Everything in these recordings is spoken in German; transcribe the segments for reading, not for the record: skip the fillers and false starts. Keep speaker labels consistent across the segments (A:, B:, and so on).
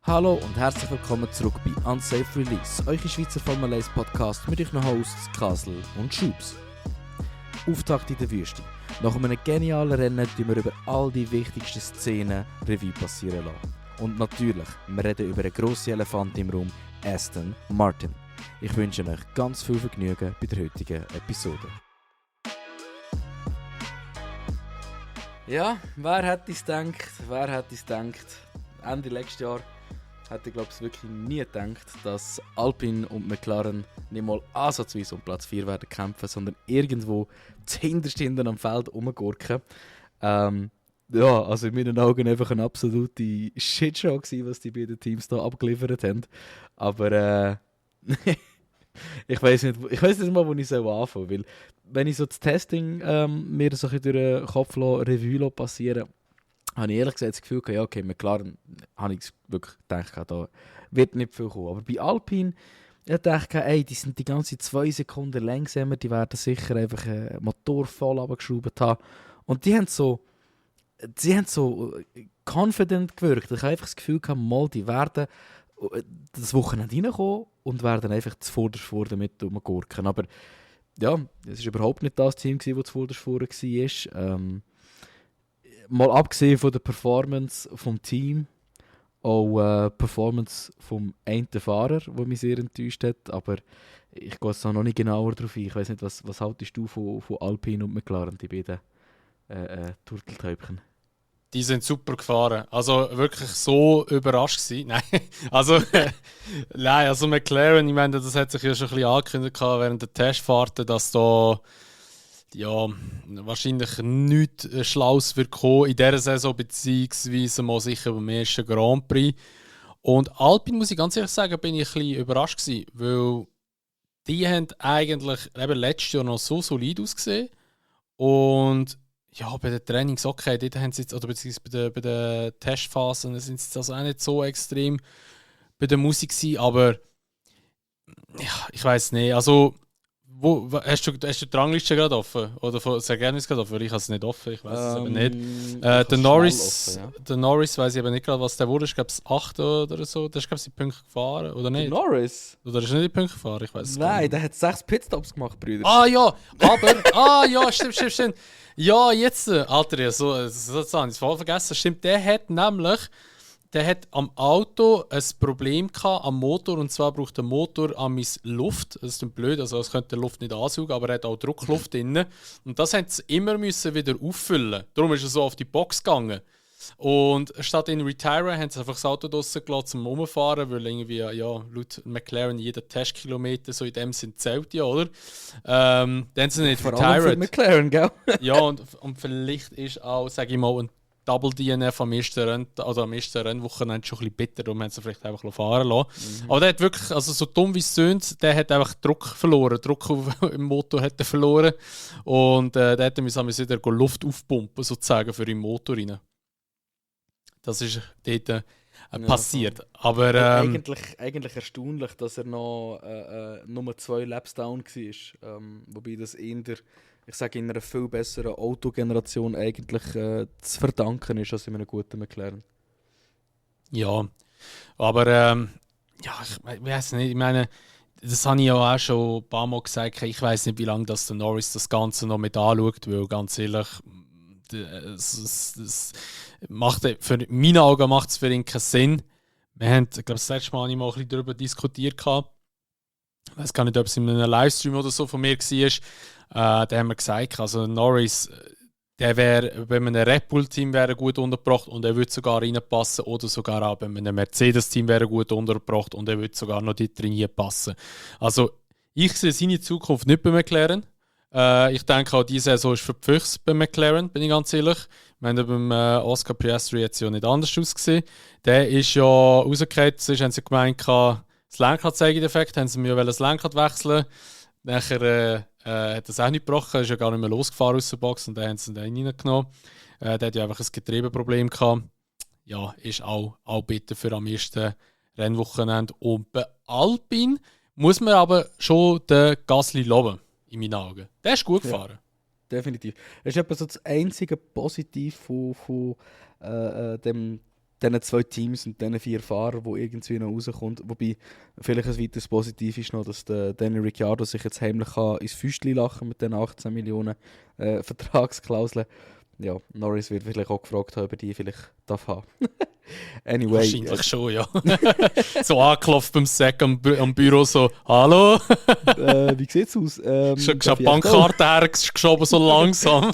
A: Hallo und herzlich willkommen zurück bei Unsafe Release, eure Schweizer Formel 1 Podcast mit euren Hosts Kasel und Schubs. Auftakt in der Wüste. Nach einem genialen Rennen tun wir über all die wichtigsten Szenen Revue passieren lassen. Und natürlich, wir reden über einen grossen Elefant im Raum, Aston Martin. Ich wünsche euch ganz viel Vergnügen bei der heutigen Episode. Ja, wer hätte es gedacht? Ende letztes Jahr hätte ich glaube ich wirklich nie gedacht, dass Alpine und McLaren nicht mal ansatzweise um Platz 4 werden kämpfen, sondern irgendwo zuhinterst hinten am Feld rumgurken. Ja, also in meinen Augen einfach eine absolute Shitshow gewesen, was die beiden Teams da abgeliefert haben. Aber ich weiß nicht mal, wo ich anfangen soll, weil wenn ich so das Testing mir so ein bisschen durch den Kopf Revue passieren, habe ich ehrlich gesagt das Gefühl gehabt, ja okay, McLaren, habe ich wirklich gedacht, da wird nicht viel kommen. Aber bei Alpine, ich dachte, ey, die sind die ganze 2 Sekunden langsamer, die werden sicher einfach einen Motor voll runtergeschraubt haben. Und sie haben so confident gewirkt. Ich habe einfach das Gefühl gehabt, mal, die werden das Wochenende reinkommen und werden einfach zuvorderst vor damit rumgurken. Aber ja, es war überhaupt nicht das Team, das zuvorderst vor war. Mal abgesehen von der Performance vom Team, auch Performance vom einen Fahrer, der mich sehr enttäuscht hat, aber ich gehe jetzt noch nicht genauer darauf ein. Ich weiß nicht, was haltest du von Alpine und McLaren, die beiden Turteltäubchen?
B: Die sind super gefahren. Also wirklich so überrascht gewesen. Nein, also McLaren, ich meine, das hat sich ja schon ein bisschen angekündigt während der Testfahrten, dass da ja, wahrscheinlich nichts Schlaues wird kommen in dieser Saison, beziehungsweise mal sicher beim ersten Grand Prix. Und Alpine, muss ich ganz ehrlich sagen, bin ich ein bisschen überrascht gewesen, weil die haben eigentlich eben letztes Jahr noch so solid ausgesehen. Und ja, bei den Trainings okay, dort haben sie jetzt, oder beziehungsweise bei den Testphasen sind sie also auch nicht so extrem bei der Musik gewesen, aber ja, ich weiß nicht, also hast du die Rangliste gerade offen? Oder das Ergebnis gerade offen? Weil ich habe es nicht offen, ich weiß es eben nicht. Der Norris, offen, ja. Der Norris weiss ich eben nicht gerade, was der wurde. Ich glaube, es 8 oder so. Der ist, glaube ich, die Punkte gefahren, oder nicht?
A: Der Norris?
B: Oder ist nicht die Punkte gefahren? Ich weiß es
A: Nein, nicht. Der hat 6 Pitstops gemacht, Brüder.
B: Ah ja, aber... ja, stimmt. Ja, jetzt, Alter, ja, so habe ich es voll vergessen. Stimmt, der hat am Auto ein Problem gehabt, am Motor, und zwar braucht der Motor an Luft. Das ist blöd, also es könnte die Luft nicht ansaugen, aber er hat auch Druckluft drin. Und das haben sie immer müssen wieder auffüllen. Darum ist er so auf die Box gegangen. Und statt in Retire haben sie einfach das Auto draussen gelassen zum Rumfahren, weil irgendwie, ja, laut McLaren jeder Testkilometer so in dem Sinn zählt, ja, oder? Dann haben sie nicht retired. Für
A: McLaren, gell?
B: Ja, und vielleicht ist auch, sage ich mal, ein Double DNF am ersten Rennwochenende schon ein bisschen bitter, darum haben sie vielleicht einfach fahren lassen. Aber der hat wirklich, also so dumm wie es tönt, der hat einfach Druck verloren. Druck im Motor hat er verloren. Und der hat wieder Luft aufpumpen, sozusagen, für den Motor rein. Das ist dort passiert. Aber
A: eigentlich erstaunlich, dass er noch nur 2 Laps down war. Wobei das in einer viel besseren Autogeneration eigentlich zu verdanken ist als in einem guten McLaren.
B: Ja, aber ich weiß nicht, ich meine, das habe ich ja auch schon ein paar Mal gesagt, ich weiß nicht, wie lange der Norris das Ganze noch mit anschaut, weil ganz ehrlich, das macht für meine Augen macht es für ihn keinen Sinn. Wir haben, ich glaube, das letzte Mal mal ein bisschen darüber diskutiert. Ich weiß gar nicht, ob es in einem Livestream oder so von mir war. Da haben wir gesagt, also Norris, der wäre bei einem Red Bull-Team gut untergebracht und er würde sogar reinpassen, oder sogar auch bei einem Mercedes-Team wäre gut untergebracht und er würde sogar noch dort reinpassen. Also ich sehe seine Zukunft nicht bei McLaren. Ich denke auch, diese Saison ist für die Füchse bei McLaren, bin ich ganz ehrlich. Wir haben beim Oscar Piastri jetzt ja nicht anders ausgesehen. Der ist ja rausgefallen, sonst haben sie gemeint, das Lenkrad-Zeigedefekt, haben sie mir das Lenkrad wechseln. Nachher hat das auch nicht gebrochen, ist ja gar nicht mehr losgefahren aus der Box und dann haben sie ihn reingenommen. Der hat ja einfach ein Getriebeproblem gehabt. Ja, ist auch bitter für am ersten Rennwochenende. Und bei Alpine muss man aber schon den Gasly loben, in meinen Augen. Der ist gut gefahren. Ja,
A: definitiv. Das ist etwa so das einzige Positiv von dem diesen 2 Teams und diesen 4 Fahrern, die irgendwie noch rauskommt. Wobei, vielleicht ein weiteres Positiv ist noch, dass der Daniel Ricciardo sich jetzt heimlich ins Füßchen lachen mit den 18 Millionen Vertragsklauseln. Ja, Norris wird vielleicht auch gefragt haben, ob er die vielleicht darf haben. Anyway.
B: Wahrscheinlich schon, ja. So angeklopft beim Sack am Büro, so, hallo?
A: Wie sieht's aus?
B: Schon die Bankkarte hergeschoben, so langsam.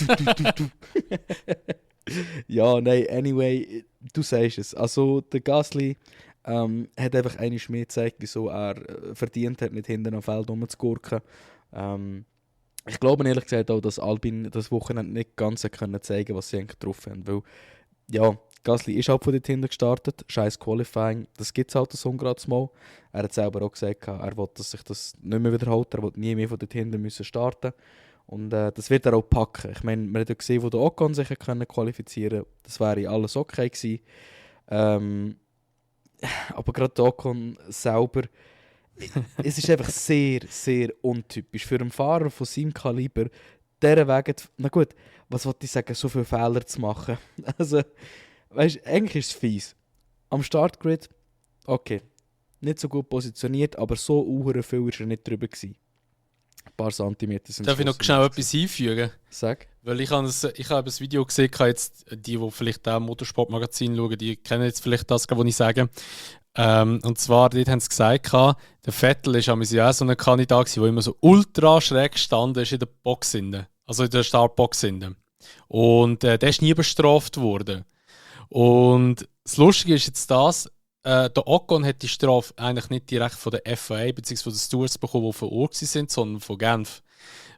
A: Ja, nein, anyway, du sagst es. Also, der Gasly hat einfach einmal mehr gezeigt, wieso er verdient hat, nicht hinten am Feld rumzugurken. Ich glaube ehrlich gesagt auch, dass Albin das Wochenende nicht ganz können zeigen, was sie eigentlich drauf haben. Weil, ja, Gasly ist halt von dort hinten gestartet, scheiß Qualifying, das gibt es halt so gerade mal. Er hat selber auch gesagt, er will, dass sich das nicht mehr wiederholt, er will nie mehr von dort hinten müssen starten. Und das wird er auch packen. Ich meine, man hat ja gesehen, wo der Ocon sich qualifizieren konnte, das wäre alles okay gewesen. Aber gerade der Ocon selber, es ist einfach sehr, sehr untypisch für einen Fahrer von seinem Kaliber, dieser Wege, na gut, was wollte ich sagen, so viele Fehler zu machen. Also, weißt du, eigentlich ist es fies. Am Startgrid, okay, nicht so gut positioniert, aber so viel war er nicht drüber gewesen. Ein paar Zentimeter sind.
B: Darf ich noch schnell etwas einfügen?
A: Sag.
B: Weil ich habe ein Video gesehen, jetzt, die vielleicht auch Motorsportmagazin schauen, die kennen jetzt vielleicht das, was ich sage. Und zwar, dort haben sie gesagt, der Vettel ist ja so ein Kandidat, der immer so ultra schräg gestanden ist in der Box hinten. Also in der Startbox hinten. Und der ist nie bestraft worden. Und das Lustige ist jetzt das, der Ocon hat die Strafe eigentlich nicht direkt von der FIA bzw. von den Stewards bekommen, die vor Ort sind, sondern von Genf.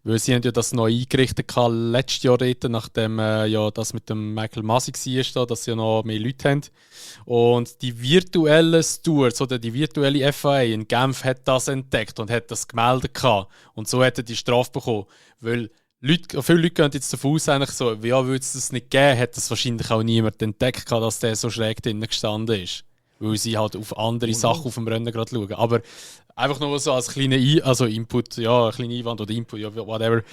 B: Weil sie haben ja das neu eingerichtet letztes Jahr, nachdem ja das mit dem Michael Masi war, dass sie ja noch mehr Leute haben. Und die virtuellen Stewards oder die virtuelle FIA in Genf hat das entdeckt und hat das gemeldet gehabt. Und so hat er die Strafe bekommen. Weil viele Leute gehen jetzt davon aus, eigentlich so, ja, würde es das nicht geben, hat das wahrscheinlich auch niemand entdeckt, dass der so schräg drinnen gestanden ist. Weil sie halt auf andere Sachen auf dem Rennen gerade schauen. Aber einfach nur so als kleiner Input, ja, ein kleiner Einwand oder Input, ja, whatever.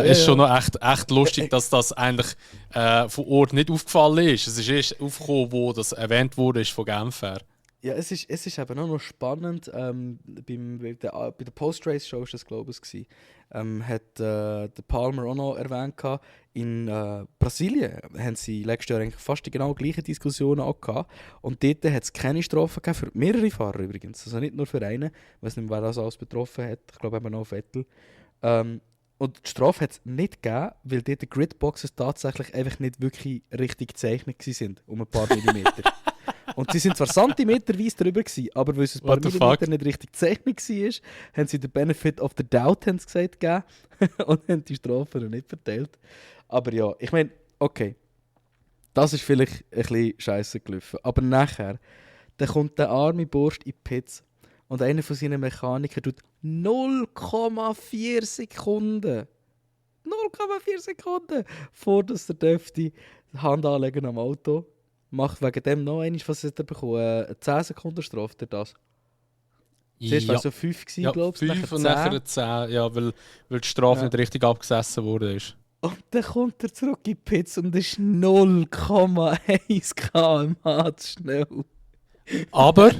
B: Ist schon noch echt lustig, dass das eigentlich von Ort nicht aufgefallen ist. Es ist erst aufgekommen, wo das erwähnt wurde, ist von Genf her.
A: Ja, es ist eben auch noch spannend. Bei der Post-Race-Show war das, glaube ich, hat der Palmer auch noch erwähnt. In Brasilien haben sie letztes Jahr eigentlich fast die genau gleichen Diskussionen auch gehabt. Und dort hat es keine Strafen gegeben, für mehrere Fahrer übrigens. Also nicht nur für einen. Ich weiß nicht, wer das alles betroffen hat. Ich glaube eben auch Vettel. Und die Strafe hat es nicht gegeben, weil dort die Gridboxes tatsächlich einfach nicht wirklich richtig gezeichnet waren. Um ein paar Millimeter. Und sie sind zwar zentimeterweise drüber gewesen, aber weil es ein paar Millimeter nicht richtig gezeichnet war, haben sie den Benefit of the Doubt gesagt, gegeben und haben die Strafe noch nicht verteilt. Aber ja, ich meine, okay, das ist vielleicht ein bisschen scheisse gelaufen. Aber nachher, dann kommt der arme Bursch in die Pits und einer von seinen Mechanikern tut 0,4 Sekunden vor dass der dürfte die Hand anlegen am Auto. Macht wegen dem noch einmal, was hat er bekommen? Eine 10 Sekunden Strafe für das? Zuerst war es so 5 gewesen, glaube ich.
B: 5 und nachher 10, ja, weil die Strafe nicht richtig abgesessen wurde.
A: Und dann kommt er zurück in die Pits und ist 0,1 km/h zu schnell.
B: Aber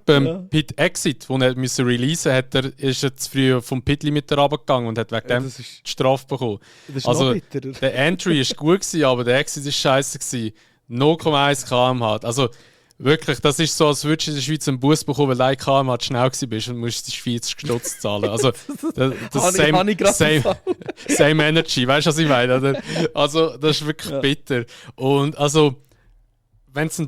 B: beim Pit Exit, wo er releasen musste, ist er zu früh vom Pitlimiter runtergegangen und hat wegen dem die Strafe bekommen. Also der Entry war gut gewesen, aber der Exit war scheiße gewesen. 0,1 km/h. Also wirklich, das ist so, als würdest du in der Schweiz einen Bus bekommen, weil du 1 km/h zu schnell bist und musst die 40 Stutz zahlen. Also das same Energy, weißt du, was ich meine? Oder? Also das ist wirklich bitter. Und also, wenn es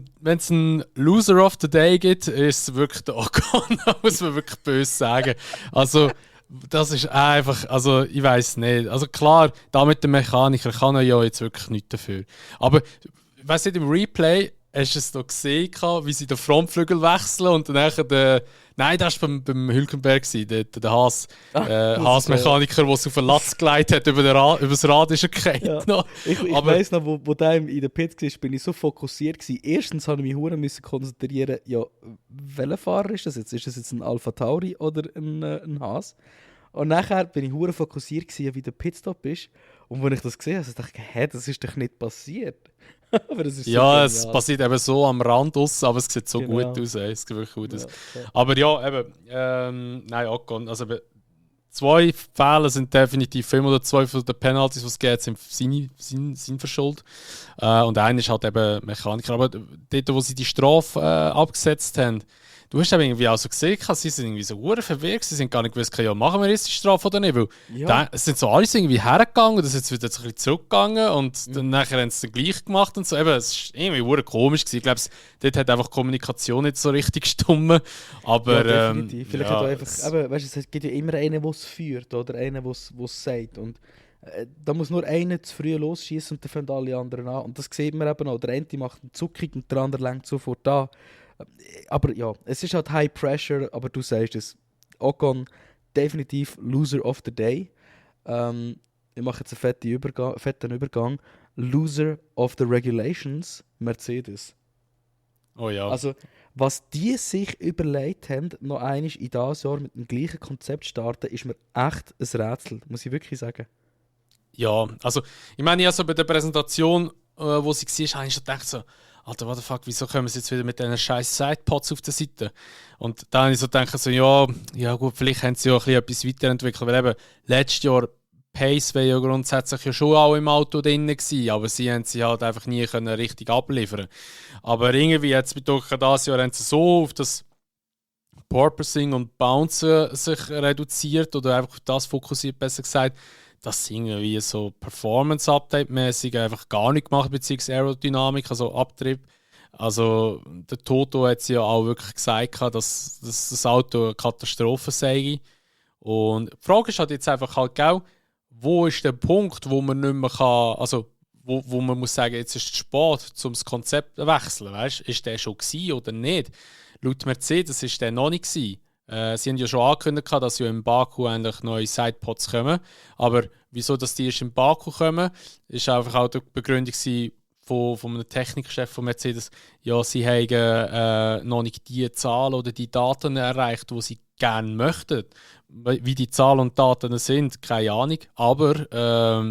B: einen Loser of the Day gibt, ist es wirklich der Ocon, muss man wirklich böse sagen. Also das ist einfach, also ich weiß nicht. Also klar, da mit dem Mechaniker kann er ja jetzt wirklich nichts dafür. Aber ich weiss nicht, im Replay hast du es noch gesehen, wie sie den Frontflügel wechseln und dann nein, das war beim Hülkenberg, der Haas-Mechaniker, der es auf den Latz geleitet hat, über das Rad ist er gefallen.
A: Ja. Ich weiss noch, wo der in der Pit war, bin ich so fokussiert gewesen. Erstens musste ich mich konzentrieren, ja, welcher Fahrer ist das jetzt? Ist das jetzt ein Alpha Tauri oder ein Haas? Und nachher bin ich hure fokussiert gewesen, wie der Pitstop ist. Und als ich das gesehen habe, dachte ich, das ist doch nicht passiert. Aber es ist
B: Ja,
A: so
B: es
A: genial.
B: passiert eben so am Rand aus, aber es sieht so
A: Genau.
B: gut aus. Ey. Es sieht wirklich gut aus.
A: Ja, ja.
B: Aber ja, eben, nein, Ocon. Also eben, zwei Fehler sind definitiv Film oder zwei von den Penalties, die es gibt, sind seine Verschuld. Und einer ist halt eben Mechaniker. Aber dort, wo sie die Strafe abgesetzt haben, du hast eben irgendwie auch so gesehen, sie sind irgendwie so hure verwirrt, sie sind gar nicht gewusst, ja, machen wir jetzt die Strafe oder nicht, weil
A: Ja.
B: es sind so alles irgendwie hergegangen und dann sind sie wieder so ein bisschen zurückgegangen und dann nachher haben sie es dann gleich gemacht und so. Eben, es war irgendwie hure komisch gewesen. Ich glaube, dort hat einfach die Kommunikation nicht so richtig gestummen, aber
A: Ja, definitiv. Vielleicht hat
B: ja,
A: auch einfach, eben, weißt, es gibt ja immer einen, der es führt oder einen, der es sagt. Und da muss nur einer zu früh losschießen und dann fangen alle anderen an. Und das sieht man eben auch. Der eine macht einen Zuckig und der andere lenkt sofort an. Aber ja, es ist halt High Pressure, aber du sagst es. Ocon, definitiv Loser of the Day. Ich mache jetzt einen fetten Übergang. Loser of the Regulations, Mercedes.
B: oh ja.
A: Also, was die sich überlegt haben, noch einmal in diesem Jahr mit dem gleichen Konzept starten, ist mir echt ein Rätsel, muss ich wirklich sagen.
B: Ja, also ich meine, ja, so bei der Präsentation, wo sie war, habe ich schon gedacht so, Alter, what the fuck, wieso kommen sie jetzt wieder mit diesen scheiß Sidepods auf der Seite? Und da habe ich so gedacht, so, ja gut, vielleicht haben sie ja ein bisschen etwas weiterentwickelt, weil eben letztes Jahr Pace wäre ja grundsätzlich ja schon auch im Auto drin gewesen, aber sie haben sie halt einfach nie können richtig abliefern. Aber irgendwie jetzt mit durch das Jahr haben sie so auf das Porpoising und Bouncen sich reduziert oder einfach auf das fokussiert, besser gesagt, dass sie irgendwie so Performance-Update-mäßig einfach gar nicht gemacht, beziehungsweise Aerodynamik, also Abtrieb. Also der Toto hat ja auch wirklich gesagt, dass das Auto eine Katastrophe sei. Und die Frage ist halt jetzt einfach halt, gell, wo ist der Punkt, wo man nicht mehr kann, also wo man muss sagen, jetzt ist es spät, um das Konzept zu wechseln, weißt? Ist der schon gewesen oder nicht? Laut Mercedes ist der noch nicht gewesen. Sie haben ja schon angekündigt, dass ja im Baku eigentlich neue Sidepods kommen. Aber wieso dass die erst im Baku kommen, ist einfach auch die Begründung von einem Technikchef von Mercedes. Ja, sie haben noch nicht die Zahlen oder die Daten erreicht, die sie gerne möchten. Wie die Zahlen und Daten sind, keine Ahnung. Aber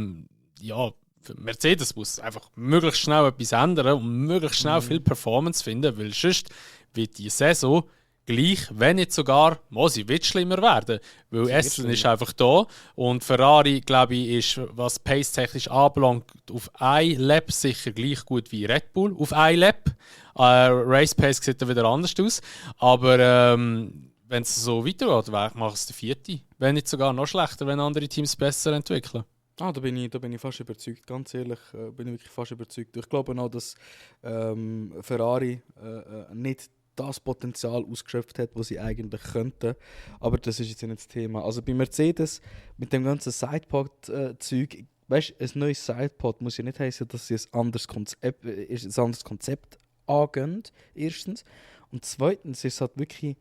B: ja, Mercedes muss einfach möglichst schnell etwas ändern und möglichst schnell viel Performance finden, weil sonst wird die Saison gleich, wenn nicht sogar, sie wird schlimmer werden. Weil Essen ist einfach da und Ferrari, glaube ich, ist, was Pace-technisch anbelangt, auf ein Lap sicher gleich gut wie Red Bull. Auf ein Lap. Race Pace sieht dann wieder anders aus. Aber wenn es so weitergeht, macht es der vierte. Wenn nicht sogar noch schlechter, wenn andere Teams besser entwickeln.
A: Da bin ich fast überzeugt, ganz ehrlich, bin ich wirklich fast überzeugt. Ich glaube auch, dass Ferrari nicht das Potenzial ausgeschöpft hat, was sie eigentlich könnten. Aber das ist jetzt nicht das Thema. Also bei Mercedes mit dem ganzen Sidepod-Zeug, weißt du, ein neues Sidepod muss ja nicht heißen, dass sie ein anderes Konzept angehen, erstens. Und zweitens ist es halt wirklich,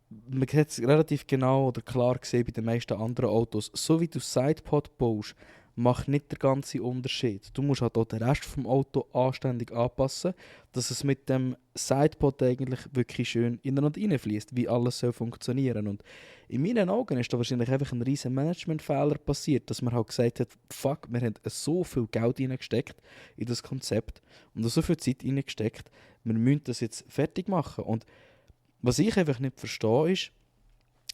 A: man hat es relativ genau oder klar gesehen bei den meisten anderen Autos, so wie du Sidepod baust, macht nicht der ganze Unterschied. Du musst halt auch den Rest vom Auto anständig anpassen, dass es mit dem Sidepod eigentlich wirklich schön in und reinfließt, wie alles soll funktionieren. Und in meinen Augen ist da wahrscheinlich einfach ein riesen Managementfehler passiert, dass man halt gesagt hat, fuck, wir haben so viel Geld reingesteckt in das Konzept und so viel Zeit reingesteckt, wir müssen das jetzt fertig machen. Und was ich einfach nicht verstehe ist,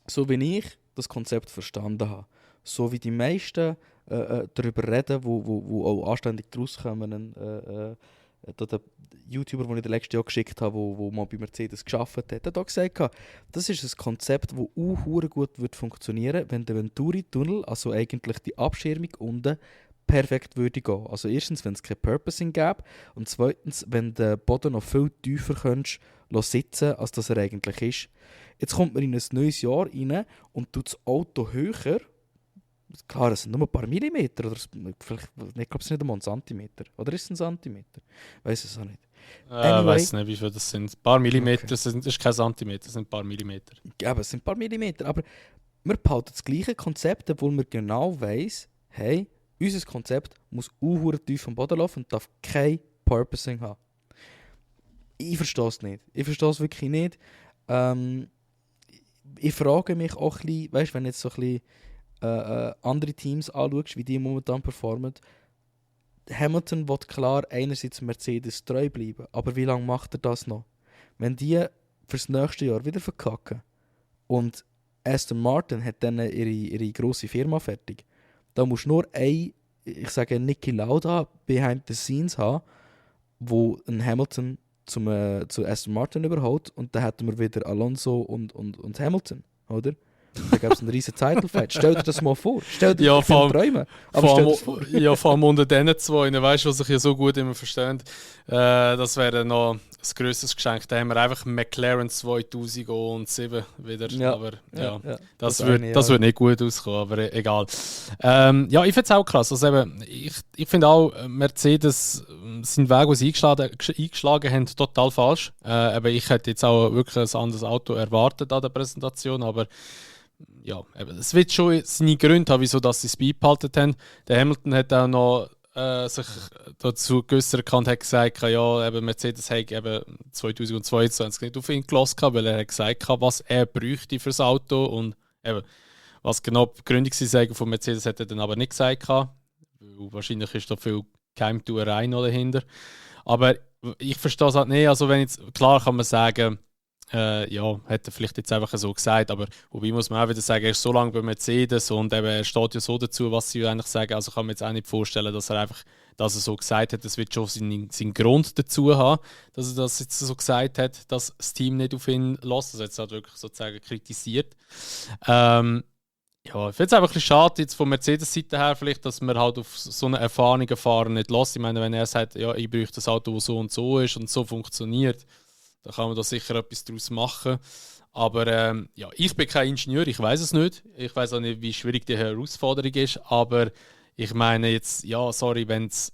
A: so wie ich das Konzept verstanden habe, so wie die meisten darüber reden, wo auch anständig daraus kommen. Der YouTuber, den ich letztes Jahr geschickt habe, wo mal bei Mercedes gearbeitet hat, hat auch gesagt, das ist ein Konzept, das auch gut wird funktionieren, wenn der Venturi-Tunnel, also eigentlich die Abschirmung unten, perfekt würde gehen. Also erstens, wenn es kein Purposing gäbe und zweitens, wenn der Boden noch viel tiefer könntest sitzen, als das er eigentlich ist. Jetzt kommt man in ein neues Jahr rein und tut das Auto höher. Klar, es sind nur ein paar Millimeter, oder vielleicht, ich glaube, es ist nicht einmal ein Zentimeter. Oder ist es ein Zentimeter? Ich weiß es auch nicht.
B: Ich weiß nicht, wie viel das sind. Ein paar Millimeter, das ist kein Zentimeter, das sind ein paar Millimeter.
A: Ja, es sind ein paar Millimeter, aber wir behalten das gleiche Konzept, obwohl man genau weiss, hey, unser Konzept muss tief am Boden laufen und darf kein Purposing haben. Ich verstehe es nicht. Ich verstehe es wirklich nicht. Ich frage mich auch ein bisschen, weißt, wenn du jetzt so ein bisschen andere Teams anschaust, wie die momentan performen, Hamilton will klar einerseits Mercedes treu bleiben, aber wie lange macht er das noch? Wenn die fürs nächste Jahr wieder verkacken und Aston Martin hat dann ihre grosse Firma fertig, da musst du nur ich sage Niki Lauda behind the scenes haben, wo ein Hamilton zu Aston Martin überholt und dann hätten wir wieder Alonso und Hamilton, oder? Da gab es einen riesen Title-Fight. Stell dir das mal vor. Stell dir Träume. Aber stell dir das vor.
B: Ja, vor allem unter diesen zwei, weißt du, was sich ja so gut immer verstehen. Das wäre noch ein grösseres Geschenk. Da haben wir einfach McLaren 2007 wieder.
A: Ja,
B: aber
A: ja.
B: Das wird nicht gut auskommen, aber egal. Ja, ich finde es auch krass. Also eben, ich finde auch, Mercedes, seinen Weg, den sie eingeschlagen haben, total falsch. Aber ich hätte jetzt auch wirklich ein anderes Auto erwartet an der Präsentation, aber ja, es wird schon seine Gründe haben, wieso sie es beibehalten haben. Der Hamilton hat auch noch sich dazu geäußert und hat gesagt, ja, eben Mercedes hat eben 2022 nicht auf ihn gelassen, weil er hat gesagt, was er bräuchte für das Auto und eben, was genau die Begründung von Mercedes hat er dann aber nicht gesagt. Wahrscheinlich ist da viel Geheimtuerei noch dahinter. Aber ich verstehe es halt nicht. Also wenn jetzt, klar kann man sagen, ja, hat er vielleicht jetzt einfach so gesagt, aber wobei muss man auch wieder sagen, er ist so lange bei Mercedes und eben, er steht ja so dazu, was sie eigentlich sagen, also kann man jetzt auch nicht vorstellen, dass er so gesagt hat, das wird schon seinen Grund dazu haben, dass er das jetzt so gesagt hat, dass das Team nicht auf ihn lässt, also jetzt hat er wirklich sozusagen kritisiert. Ja, ich finde es einfach ein bisschen schade, jetzt von Mercedes-Seite her vielleicht, dass man halt auf so einen erfahrenen Fahrer nicht lässt. Ich meine, wenn er sagt, ja, ich bräuchte das Auto, das so und so ist und so funktioniert, da kann man da sicher etwas daraus machen. Aber ja, ich bin kein Ingenieur, ich weiß es nicht. Ich weiß auch nicht, wie schwierig die Herausforderung ist. Aber ich meine jetzt, ja, sorry, wenn es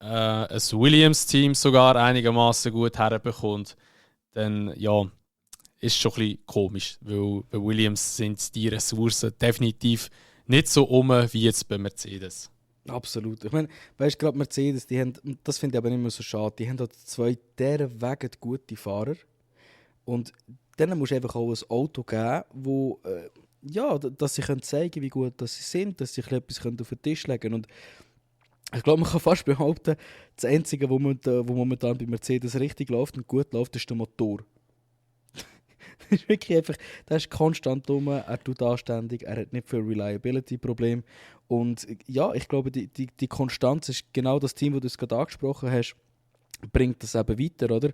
B: ein Williams-Team sogar einigermaßen gut herbekommt, dann ja, ist schon ein bisschen komisch. Weil bei Williams sind die Ressourcen definitiv nicht so wie jetzt bei Mercedes.
A: Absolut. Ich meine, weißt du, gerade Mercedes, die haben, das finde ich aber nicht mehr so schade, die haben halt zwei deren Wegen gute Fahrer. Und denen musst du einfach auch ein Auto geben, wo, ja, dass sie können zeigen, wie gut dass sie sind, dass sie etwas auf den Tisch legen können. Und ich glaube, man kann fast behaupten, das Einzige, wo momentan bei Mercedes richtig läuft und gut läuft, ist der Motor. Das ist wirklich einfach, der ist konstant dumm, er tut anständig, er hat nicht viel Reliability-Problem. Und ja, ich glaube, die Konstanz ist genau das Team, das du es gerade angesprochen hast, bringt das eben weiter, oder?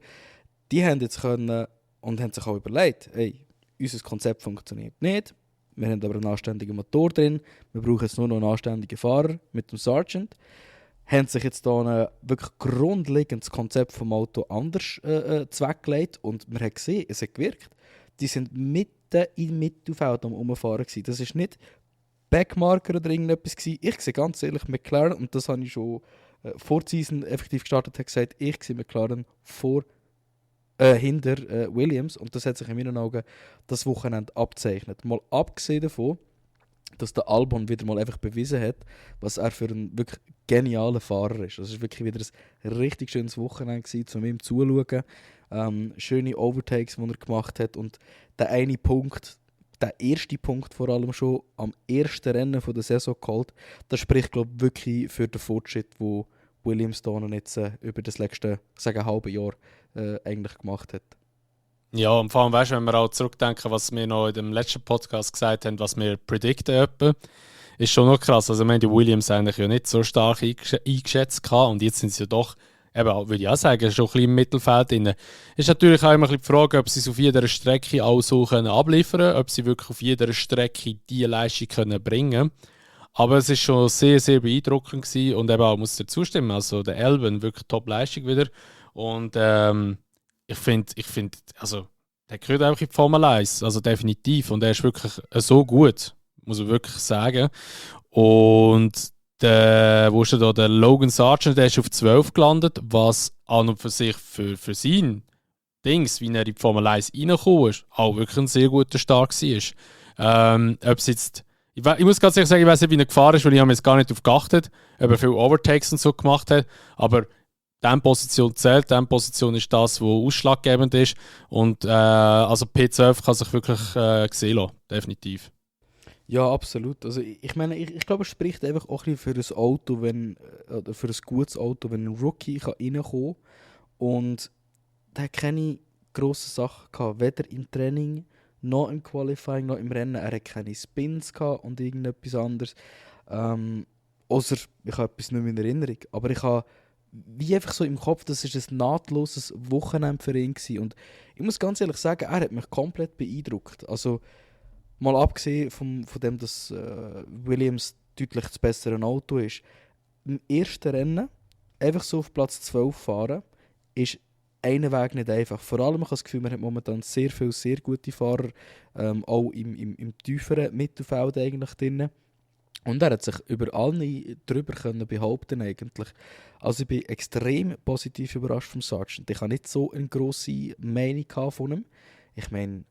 A: Die haben jetzt können und haben sich auch überlegt, hey, unser Konzept funktioniert nicht, wir haben aber einen anständigen Motor drin, wir brauchen jetzt nur noch einen anständigen Fahrer mit dem Sergeant. Haben sich jetzt hier wirklich grundlegend das Konzept vom Auto anders zweckgelegt und man hat gesehen, es hat gewirkt. Die sind mitten im Mittelfeld am Umfahren gewesen. Das ist nicht Backmarker oder irgendetwas gewesen. Ich sehe ganz ehrlich McLaren, und das habe ich schon vor der Season effektiv gestartet, habe gesagt, ich sehe McLaren hinter Williams, und das hat sich in meinen Augen das Wochenende abzeichnet. Mal abgesehen davon, dass der Albon wieder mal einfach bewiesen hat, was er für ein wirklich genialer Fahrer ist. Das war wirklich wieder ein richtig schönes Wochenende gewesen, um ihm zuzuschauen. Schöne Overtakes, die er gemacht hat, und der eine Punkt, der erste Punkt vor allem schon am ersten Rennen von der Saison geholt, das spricht, glaube ich, wirklich für den Fortschritt, den Williams da jetzt über das letzte, halbe Jahr eigentlich gemacht hat.
B: Ja, und vor allem, weißt du, wenn wir auch zurückdenken, was wir noch in dem letzten Podcast gesagt haben, was wir predikten etwa, ist schon noch krass. Also, wir haben die Williams eigentlich ja nicht so stark eingeschätzt gehabt, und jetzt sind sie ja doch, eben, würde ich auch sagen, schon ein bisschen im Mittelfeld drin. Ist natürlich auch immer ein bisschen die Frage, ob sie es auf jeder Strecke auch so abliefern können, ob sie wirklich auf jeder Strecke diese Leistung bringen können. Aber es war schon sehr, sehr beeindruckend gewesen, und eben auch, muss ich dir zustimmen, also der Albon, wirklich Top-Leistung wieder. Und ich finde, also der gehört einfach in die Formel 1, also definitiv. Und er ist wirklich so gut, muss man wirklich sagen. Und wo ist da der Logan Sargent, der ist auf 12 gelandet, was an und für sich für sein Dings, wie er in die Formel 1 reingekommen ist, auch wirklich ein sehr guter Start war. Ob es jetzt, ich muss ganz ehrlich sagen, ich weiß nicht, wie er gefahren ist, weil ich habe jetzt gar nicht darauf geachtet, ob er viele Overtakes und so gemacht hat, aber diese Position zählt, diese Position ist das, was ausschlaggebend ist. Und also P12 kann sich wirklich sehen lassen, definitiv.
A: Ja, absolut. Also ich meine, ich glaube, es spricht einfach auch ein bisschen für ein Auto, oder für ein gutes Auto, wenn ein Rookie kann reinkommen kann und der hat keine grossen Sachen gehabt, weder im Training, noch im Qualifying, noch im Rennen. Er hat keine Spins gehabt und irgendetwas anderes. Außer ich habe etwas nicht mehr in Erinnerung. Aber ich habe wie einfach so im Kopf, das ist ein nahtloses Wochenende für ihn gewesen. Und ich muss ganz ehrlich sagen, er hat mich komplett beeindruckt. Also mal abgesehen von dem, dass Williams deutlich das bessere Auto ist. Im ersten Rennen einfach so auf Platz 12 fahren, ist einen Weg nicht einfach. Vor allem, ich habe das Gefühl, man hat momentan sehr viele, sehr gute Fahrer, auch im tieferen Mittelfeld eigentlich drin. Und er hat sich über alle drüber können behaupten eigentlich. Also ich bin extrem positiv überrascht vom Sargent. Ich habe nicht so eine grosse Meinung von ihm. Ich meine,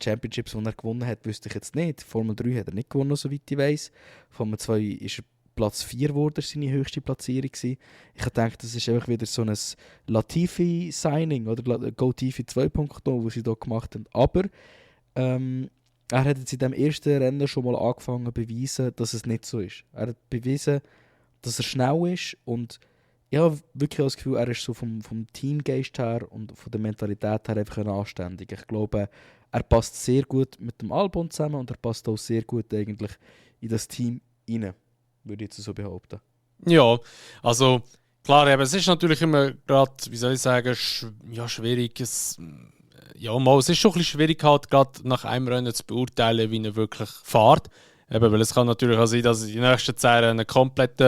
A: Championships, die er gewonnen hat, wüsste ich jetzt nicht. Formel 3 hat er nicht gewonnen, soweit ich weiss. Formel 2 ist er Platz 4 geworden, seine höchste Platzierung gewesen. Ich habe gedacht, das ist einfach wieder so ein Latifi-Signing oder GoTifi 2.0, das sie hier gemacht haben. Aber er hat jetzt in dem ersten Rennen schon mal angefangen zu beweisen, dass es nicht so ist. Er hat bewiesen, dass er schnell ist und ich habe wirklich das Gefühl, er ist so vom Teamgeist her und von der Mentalität her einfach anständig. Ich glaube, er passt sehr gut mit dem Albon zusammen und er passt auch sehr gut eigentlich in das Team rein, würde ich jetzt so behaupten.
B: Ja, also klar, eben, es ist natürlich immer gerade, wie soll ich sagen, schwierig. Es ist schon ein bisschen schwierig, halt, gerade nach einem Rennen zu beurteilen, wie er wirklich fährt. Eben, weil es kann natürlich auch sein, dass die nächsten 10 Rennen komplett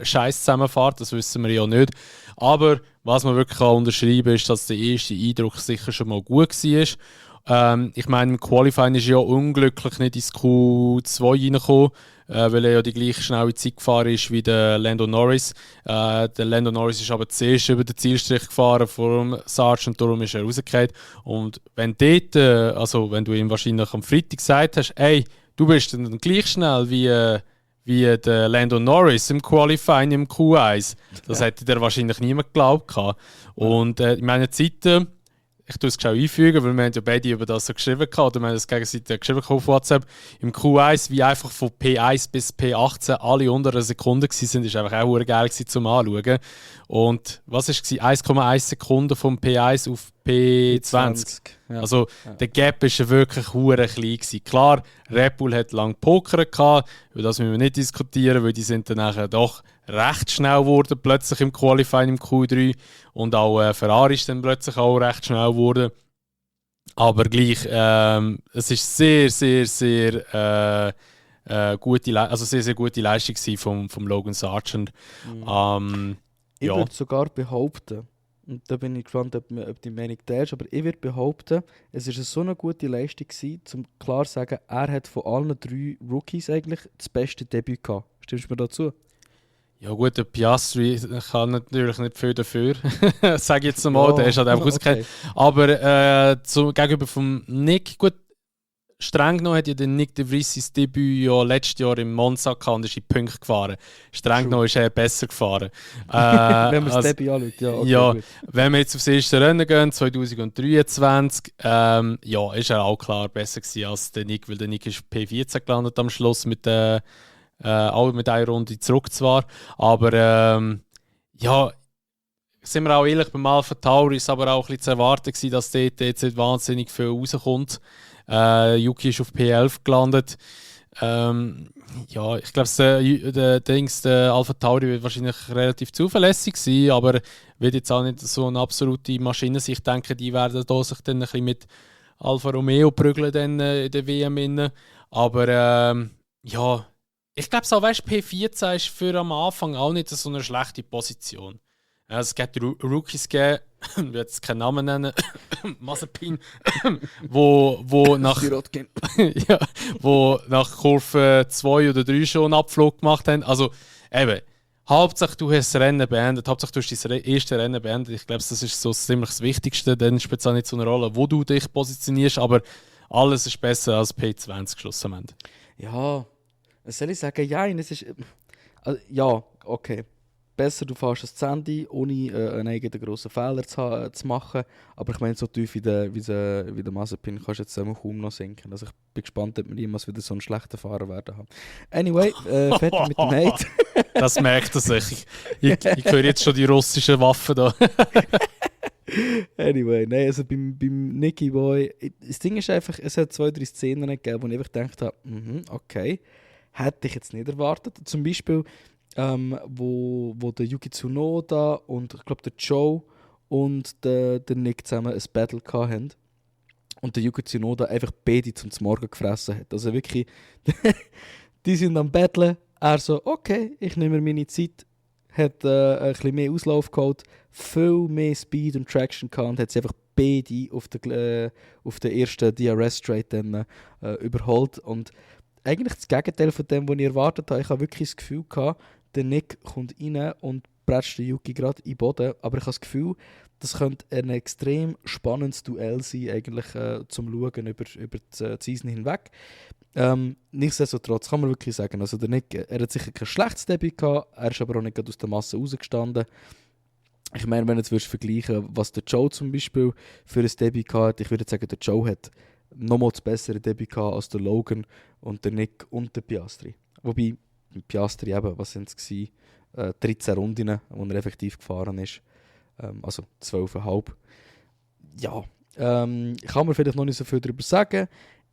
B: Scheiß zusammenfährt, das wissen wir ja nicht. Aber was man wirklich unterschreiben kann, ist, dass der erste Eindruck sicher schon mal gut war. Ich meine, im Qualifying ist ja unglücklich nicht ins Q2 reingekommen, weil er ja die gleiche schnelle Zeit gefahren ist wie der Lando Norris. Der Lando Norris ist aber zuerst über den Zielstrich gefahren vor dem Sargent, darum ist er rausgefallen. Und wenn wenn du ihm wahrscheinlich am Freitag gesagt hast, ey, du bist dann gleich schnell wie der Lando Norris im Qualifying im Q1, das hätte dir wahrscheinlich niemand geglaubt. Und in meinen Zeiten, ich tue es schnell einfügen, weil wir haben ja beide über das so geschrieben haben, oder wir haben das gegenseitig geschrieben auf WhatsApp. Im Q1, wie einfach von P1 bis P18 alle unter einer Sekunde waren, ist einfach auch geil zum Anschauen. Und was war es? 1,1 Sekunden vom P1 auf P20. Ja. Also der Gap war ja wirklich hure klein gewesen. Klar, Red Bull hat lange Poker gehabt, über das müssen wir nicht diskutieren, weil die sind dann nachher doch recht schnell geworden, plötzlich im Qualifying im Q3 und auch Ferrari ist dann plötzlich auch recht schnell geworden. Aber gleich, es ist sehr, sehr, sehr sehr, sehr gute Leistung vom Logan Sargent.
A: Ich würde sogar behaupten, und da bin ich gespannt, ob die Meinung teilst, aber ich würde behaupten, es war so eine gute Leistung gewesen, um klar zu sagen, er hat von allen 3 Rookies eigentlich das beste Debüt gehabt. Stimmst du mir dazu?
B: Ja gut, der Piastri kann natürlich nicht viel dafür, sage ich jetzt mal, der ist halt einfach rausgekommen. Aber gegenüber vom Nick, gut, streng genommen hat ja der Nick de Vries sein Debüt ja letztes Jahr im Monza gehabt und ist in Punkte gefahren. Streng genommen ist er besser gefahren.
A: Wenn man das Debüt anschaut, ja. Okay,
B: ja,
A: gut.
B: wenn wir jetzt aufs erste Rennen gehen, 2023, ist er auch klar besser gewesen als der Nick, weil der Nick ist P14 gelandet am Schluss auch mit einer Runde zurück zwar. Aber sind wir auch ehrlich, beim Alpha Tauri ist aber auch ein bisschen zu erwarten gewesen, dass dort jetzt nicht wahnsinnig viel rauskommt. Yuki ist auf P11 gelandet. Ich glaube, der Alpha Tauri wird wahrscheinlich relativ zuverlässig sein, aber wird jetzt auch nicht so eine absolute Maschine sein. Ich denke, die werden da sich dann ein bisschen mit Alfa Romeo prügeln dann, in der WM. Aber ich glaube, so, P14 ist für am Anfang auch nicht so eine schlechte Position. Es gibt Rookies gegeben, ich will jetzt keinen Namen nennen, Mazepin, wo nach Kurve 2 oder 3 schon einen Abflug gemacht haben. Also eben, Hauptsache du hast das Rennen beendet, Hauptsache du hast dein erstes Rennen beendet. Ich glaube, das ist so ziemlich das Wichtigste. Dann spielt es auch nicht so eine Rolle, wo du dich positionierst, aber alles ist besser als P20 schlussendlich.
A: Ja, was soll ich sagen? Ja, es ist... ja, okay. besser, du fährst das Ende, ohne einen eigenen grossen Fehler zu machen. Aber ich meine, so tief wie der Mazepin kannst du jetzt kaum noch sinken. Also ich bin gespannt, ob wir jemals wieder so einen schlechten Fahrer werden haben. Anyway, fertig mit dem Hate.
B: Das merkt er sich. Ich höre jetzt schon die russischen Waffen da.
A: Anyway, nein, also beim Nicky Boy, das Ding ist einfach, es hat 2-3 Szenen gegeben, wo ich einfach gedacht habe, okay, hätte ich jetzt nicht erwartet. Zum Beispiel, wo der Yuki Tsunoda und ich glaube der Joe und der Nick zusammen ein Battle hatten und der Yuki Tsunoda einfach beide zum Morgen gefressen hat. Also wirklich, die sind am Battlen, er so, okay, ich nehme mir meine Zeit, hat ein bisschen mehr Auslauf geholt, viel mehr Speed und Traction gehabt und hat sie einfach beide auf der ersten DRS-Straight dann überholt. Und eigentlich das Gegenteil von dem, was ich erwartet habe. Ich habe wirklich das Gefühl gehabt, der Nick kommt rein und prätscht den Yuki gerade in den Boden. Aber ich habe das Gefühl, das könnte ein extrem spannendes Duell sein, eigentlich zum Schauen über die Season hinweg. Nichtsdestotrotz kann man wirklich sagen, also der Nick, er hat sicher kein schlechtes Debüt gehabt, er ist aber auch nicht aus der Masse rausgestanden. Ich meine, wenn du jetzt vergleichen was der Joe zum Beispiel für ein Debüt gehabt hat, ich würde sagen, der Joe hat nochmal das bessere Debüt gehabt als der Logan und der Nick und der Piastri. Wobei, Piastri eben, was sind es gewesen? 13 Runden, wo er effektiv gefahren ist. Also 12,5. Ja, ich kann mir vielleicht noch nicht so viel darüber sagen.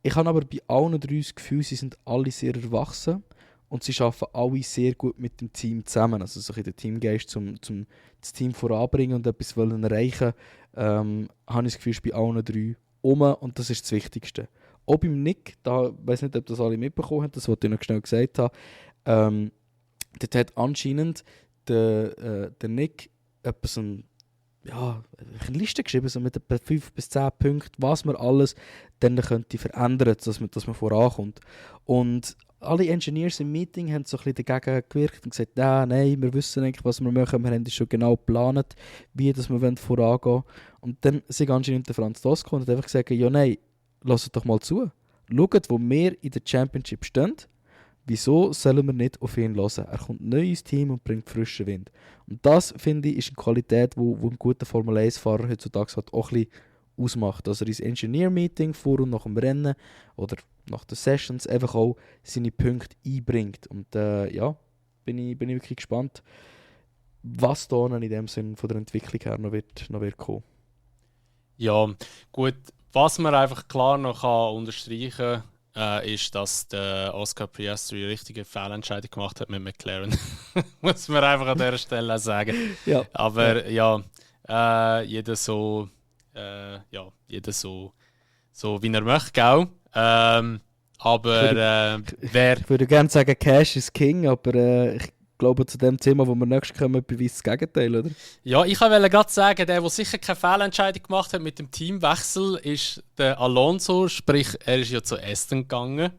A: Ich habe aber bei allen drei das Gefühl, sie sind alle sehr erwachsen und sie arbeiten alle sehr gut mit dem Team zusammen. Also so ein der Teamgeist zum das Team voranbringen und etwas wollen erreichen, habe ich das Gefühl, ist bei allen drei und das ist das Wichtigste. Auch beim Nick, da weiß nicht, ob das alle mitbekommen haben, das wollte ich noch schnell gesagt haben, dort hat anscheinend der Nick etwas eine Liste geschrieben, so mit etwa 5 bis 10 Punkten, was man alles dann könnte verändern, dass man vorankommt. Und alle Engineers im Meeting haben so ein bisschen dagegen gewirkt und gesagt, nein, wir wissen eigentlich, was wir machen, wir haben das schon genau geplant, wie dass wir vorangehen wollen. Und dann sind anscheinend der Franz Tosco und hat einfach gesagt, ja nein, lasst doch mal zu. Schaut, wo wir in der Championship stehen, wieso sollen wir nicht auf ihn hören? Er kommt neu ins Team und bringt frischen Wind. Und das, finde ich, ist eine Qualität, die ein guter Formel-1-Fahrer heutzutage halt auch ein bisschen ausmacht. Dass er ins Engineer-Meeting vor und nach dem Rennen oder nach den Sessions einfach auch seine Punkte einbringt. Und bin ich wirklich gespannt, was da in dem Sinn von der Entwicklung her noch wird kommen.
B: Ja, gut. Was man einfach klar noch unterstreichen kann, ist, dass der Oscar Piastri eine richtige Fehlentscheidung gemacht hat mit McLaren. Muss man einfach an dieser Stelle sagen.
A: Ja.
B: Aber jeder so wie er möchte, gell?
A: Ich würde gerne sagen, Cash is King, aber ich glaube, zu dem Thema, wo wir nächstes kommen, beweist das Gegenteil, oder?
B: Ja, ich wollte gerade sagen, der sicher keine Fehlentscheidung gemacht hat mit dem Teamwechsel, ist der Alonso, sprich, er ist ja zu Aston gegangen.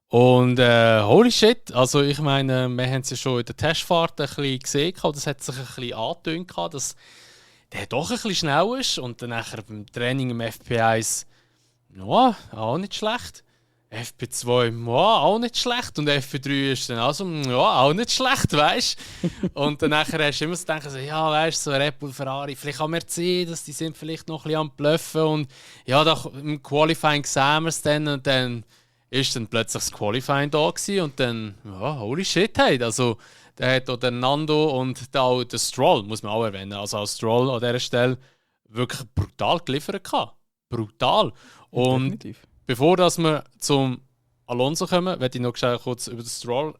B: Und holy shit, also ich meine, wir haben es ja schon in der Testfahrt ein bisschen gesehen, das hat sich ein bisschen angetönt, dass der doch ein bisschen schnell ist und dann nachher beim Training im FP1 auch nicht schlecht. FP2 auch nicht schlecht und FP3 ist dann also auch nicht schlecht, weißt du? Und dann nachher hast du immer so gedacht, so Red Bull, Ferrari, vielleicht auch Mercedes, die sind vielleicht noch ein bisschen am Bluffen und ja, da, im Qualifying sehen wir es dann und dann ist dann plötzlich das Qualifying da gewesen und dann, holy shit, hey, also der hat auch der Nando und auch der Stroll, muss man auch erwähnen, also auch Stroll an dieser Stelle wirklich brutal geliefert gehabt. Brutal. Und
A: definitiv. Bevor
B: wir zum Alonso kommen, werde ich noch kurz über den Stroll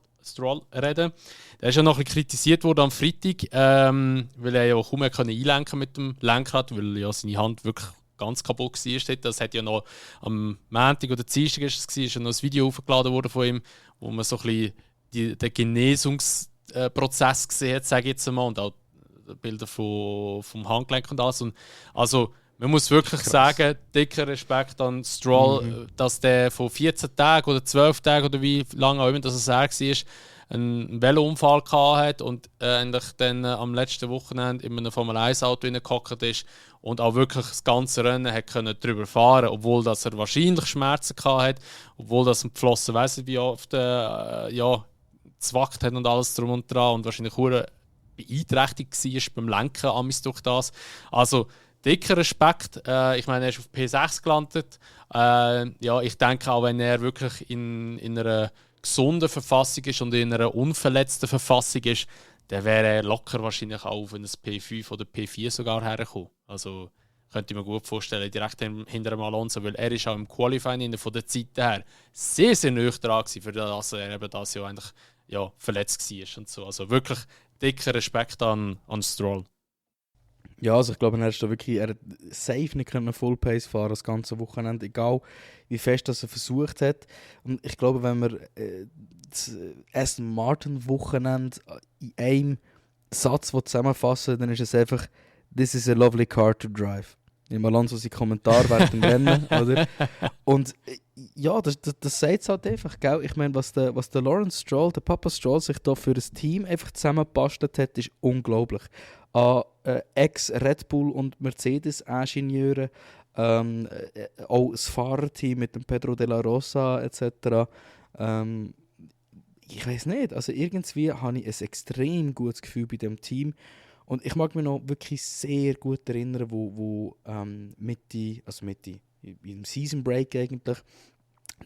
B: reden. Der ist ja noch ein bisschen kritisiert worden am Freitag, weil er ja kaum mehr einlenken mit dem Lenkrad, weil ja seine Hand wirklich ganz kaputt war. Das hat ja noch am Montag oder Dienstag ist ja noch ein Video aufgeladen worden von ihm, wo man so ein bisschen den Genesungsprozess gesehen hat, sage ich jetzt einmal, und auch Bilder vom Handgelenk und alles. Und also man muss wirklich sagen, dicker Respekt an Stroll, dass der von 14 Tagen oder 12 Tagen oder wie lange auch immer das er war, einen Velounfall hatte und eigentlich dann am letzten Wochenende in einem Formel-1-Auto reingehockt ist und auch wirklich das ganze Rennen hat können drüber fahren, obwohl dass er wahrscheinlich Schmerzen hatte, obwohl das geflossen, weiss nicht wie oft zwackt hat und alles drum und dran und wahrscheinlich hure beeinträchtigt war beim Lenken amis durch das. Also dicker Respekt. Ich meine, er ist auf P6 gelandet. Ja, ich denke auch, wenn er wirklich in einer gesunden Verfassung ist und in einer unverletzten Verfassung ist, dann wäre er locker wahrscheinlich auch auf ein P5 oder P4 sogar hergekommen. Also könnte ich mir gut vorstellen, direkt hinter dem Alonso, weil er ist auch im Qualifying von der Zeit her sehr, sehr nahe dran gewesen, für das er eben das Jahr eigentlich verletzt war und so. Also wirklich dicker Respekt an Stroll.
A: Ja, also ich glaube, er hat safe nicht Full Pace fahren das ganze Wochenende, egal wie fest das er versucht hat. Und ich glaube, wenn wir das Aston Martin Wochenende in einem Satz zusammenfassen, dann ist es einfach «This is a lovely car to drive». Im Alonso sein Kommentar während dem Rennen, oder? Und ja, das sagt es halt einfach, gell? Ich meine, was der Lawrence Stroll, der Papa Stroll, sich da für das Team einfach zusammengebastelt hat, ist unglaublich. An Ex-Red Bull und Mercedes-Ingenieure, auch das Fahrerteam mit dem Pedro de la Rosa etc. Ich weiß nicht, also irgendwie habe ich ein extrem gutes Gefühl bei dem Team. Und ich mag mich noch wirklich sehr gut erinnern, wo Mitte, im Season Break eigentlich,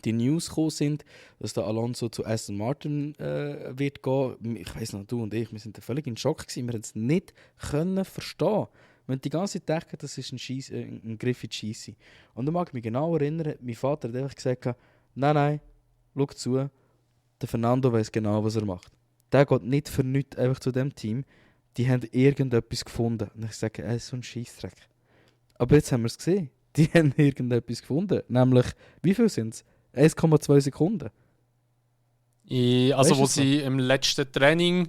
A: die News gekommen sind, dass der Alonso zu Aston Martin wird gehen. Ich weiss noch, du und ich, wir sind da völlig in Schock gewesen. Wir haben es nicht können verstehen. Wir haben die ganze Zeit gedacht, das ist ein Griff in die Scheisse. Und dann mag ich mich genau erinnern, mein Vater hat einfach gesagt, nein, schau zu, der Fernando weiss genau, was er macht. Der geht nicht für nichts einfach zu dem Team. Die haben irgendetwas gefunden. Und ich sage, es ist so ein Scheissdreck. Aber jetzt haben wir es gesehen. Die haben irgendetwas gefunden. Nämlich, wie viel sind es? 1,2 Sekunden.
B: Also, wo sie im letzten Training,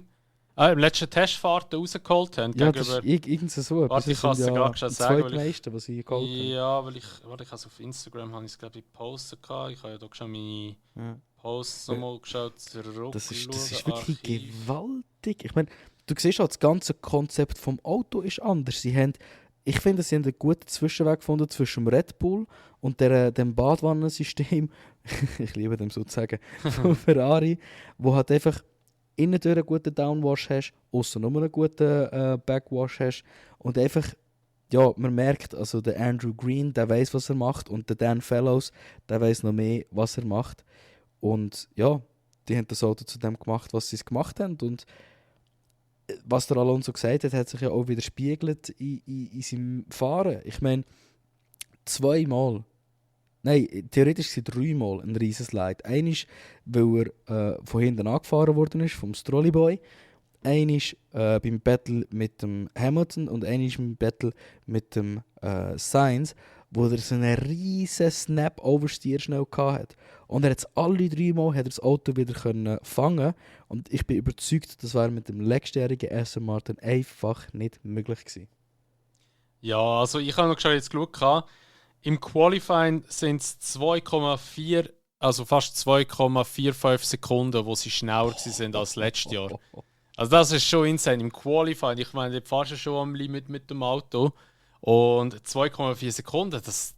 B: im letzten Testfahrt rausgeholt haben.
A: Ja, das ist irgend so.
B: Warte, ich kann es dir gerade schon sagen.
A: Was sie geholt haben.
B: Ja, weil ich habe auf Instagram habe ich es, glaube ich, gepostet. Ich habe ja da schon meine Posts nochmal geschaut, zurück.
A: Das ist wirklich gewaltig. Ich meine, du siehst auch, das ganze Konzept vom Auto ist anders. Ich finde, sie haben einen guten Zwischenweg gefunden zwischen dem Red Bull und dem Badwannensystem, ich liebe dem sozusagen, von Ferrari, wo halt einfach innen durch einen guten Downwash hast, aussen nur einen guten Backwash hast und einfach, ja, man merkt, also der Andrew Green, der weiß, was er macht und der Dan Fellows, der weiß noch mehr, was er macht und ja, die haben das Auto zu dem gemacht, was sie es gemacht haben und was der Alonso gesagt hat, hat sich ja auch widerspiegelt in seinem Fahren. Ich meine, theoretisch sind 3 Mal ein riesen Slide. Einmal, weil er von hinten angefahren worden ist, vom Strollyboy. Einmal beim Battle mit dem Hamilton und einmal beim Battle mit dem Sainz, wo er so einen riesen Snap-Oversteer schnell hatte. Und er hat alle 3 Mal das Auto wieder fangen. Und ich bin überzeugt, das wäre mit dem letztjährigen Aston Martin einfach nicht möglich gewesen.
B: Ja, also ich habe noch jetzt geschaut. Im Qualifying sind es 2,4, also fast 2,45 Sekunden, wo sie schneller sind als letztes Jahr. Also das ist schon insane. Im Qualifying, ich meine, du fährst schon am Limit mit dem Auto. Und 2,4 Sekunden, das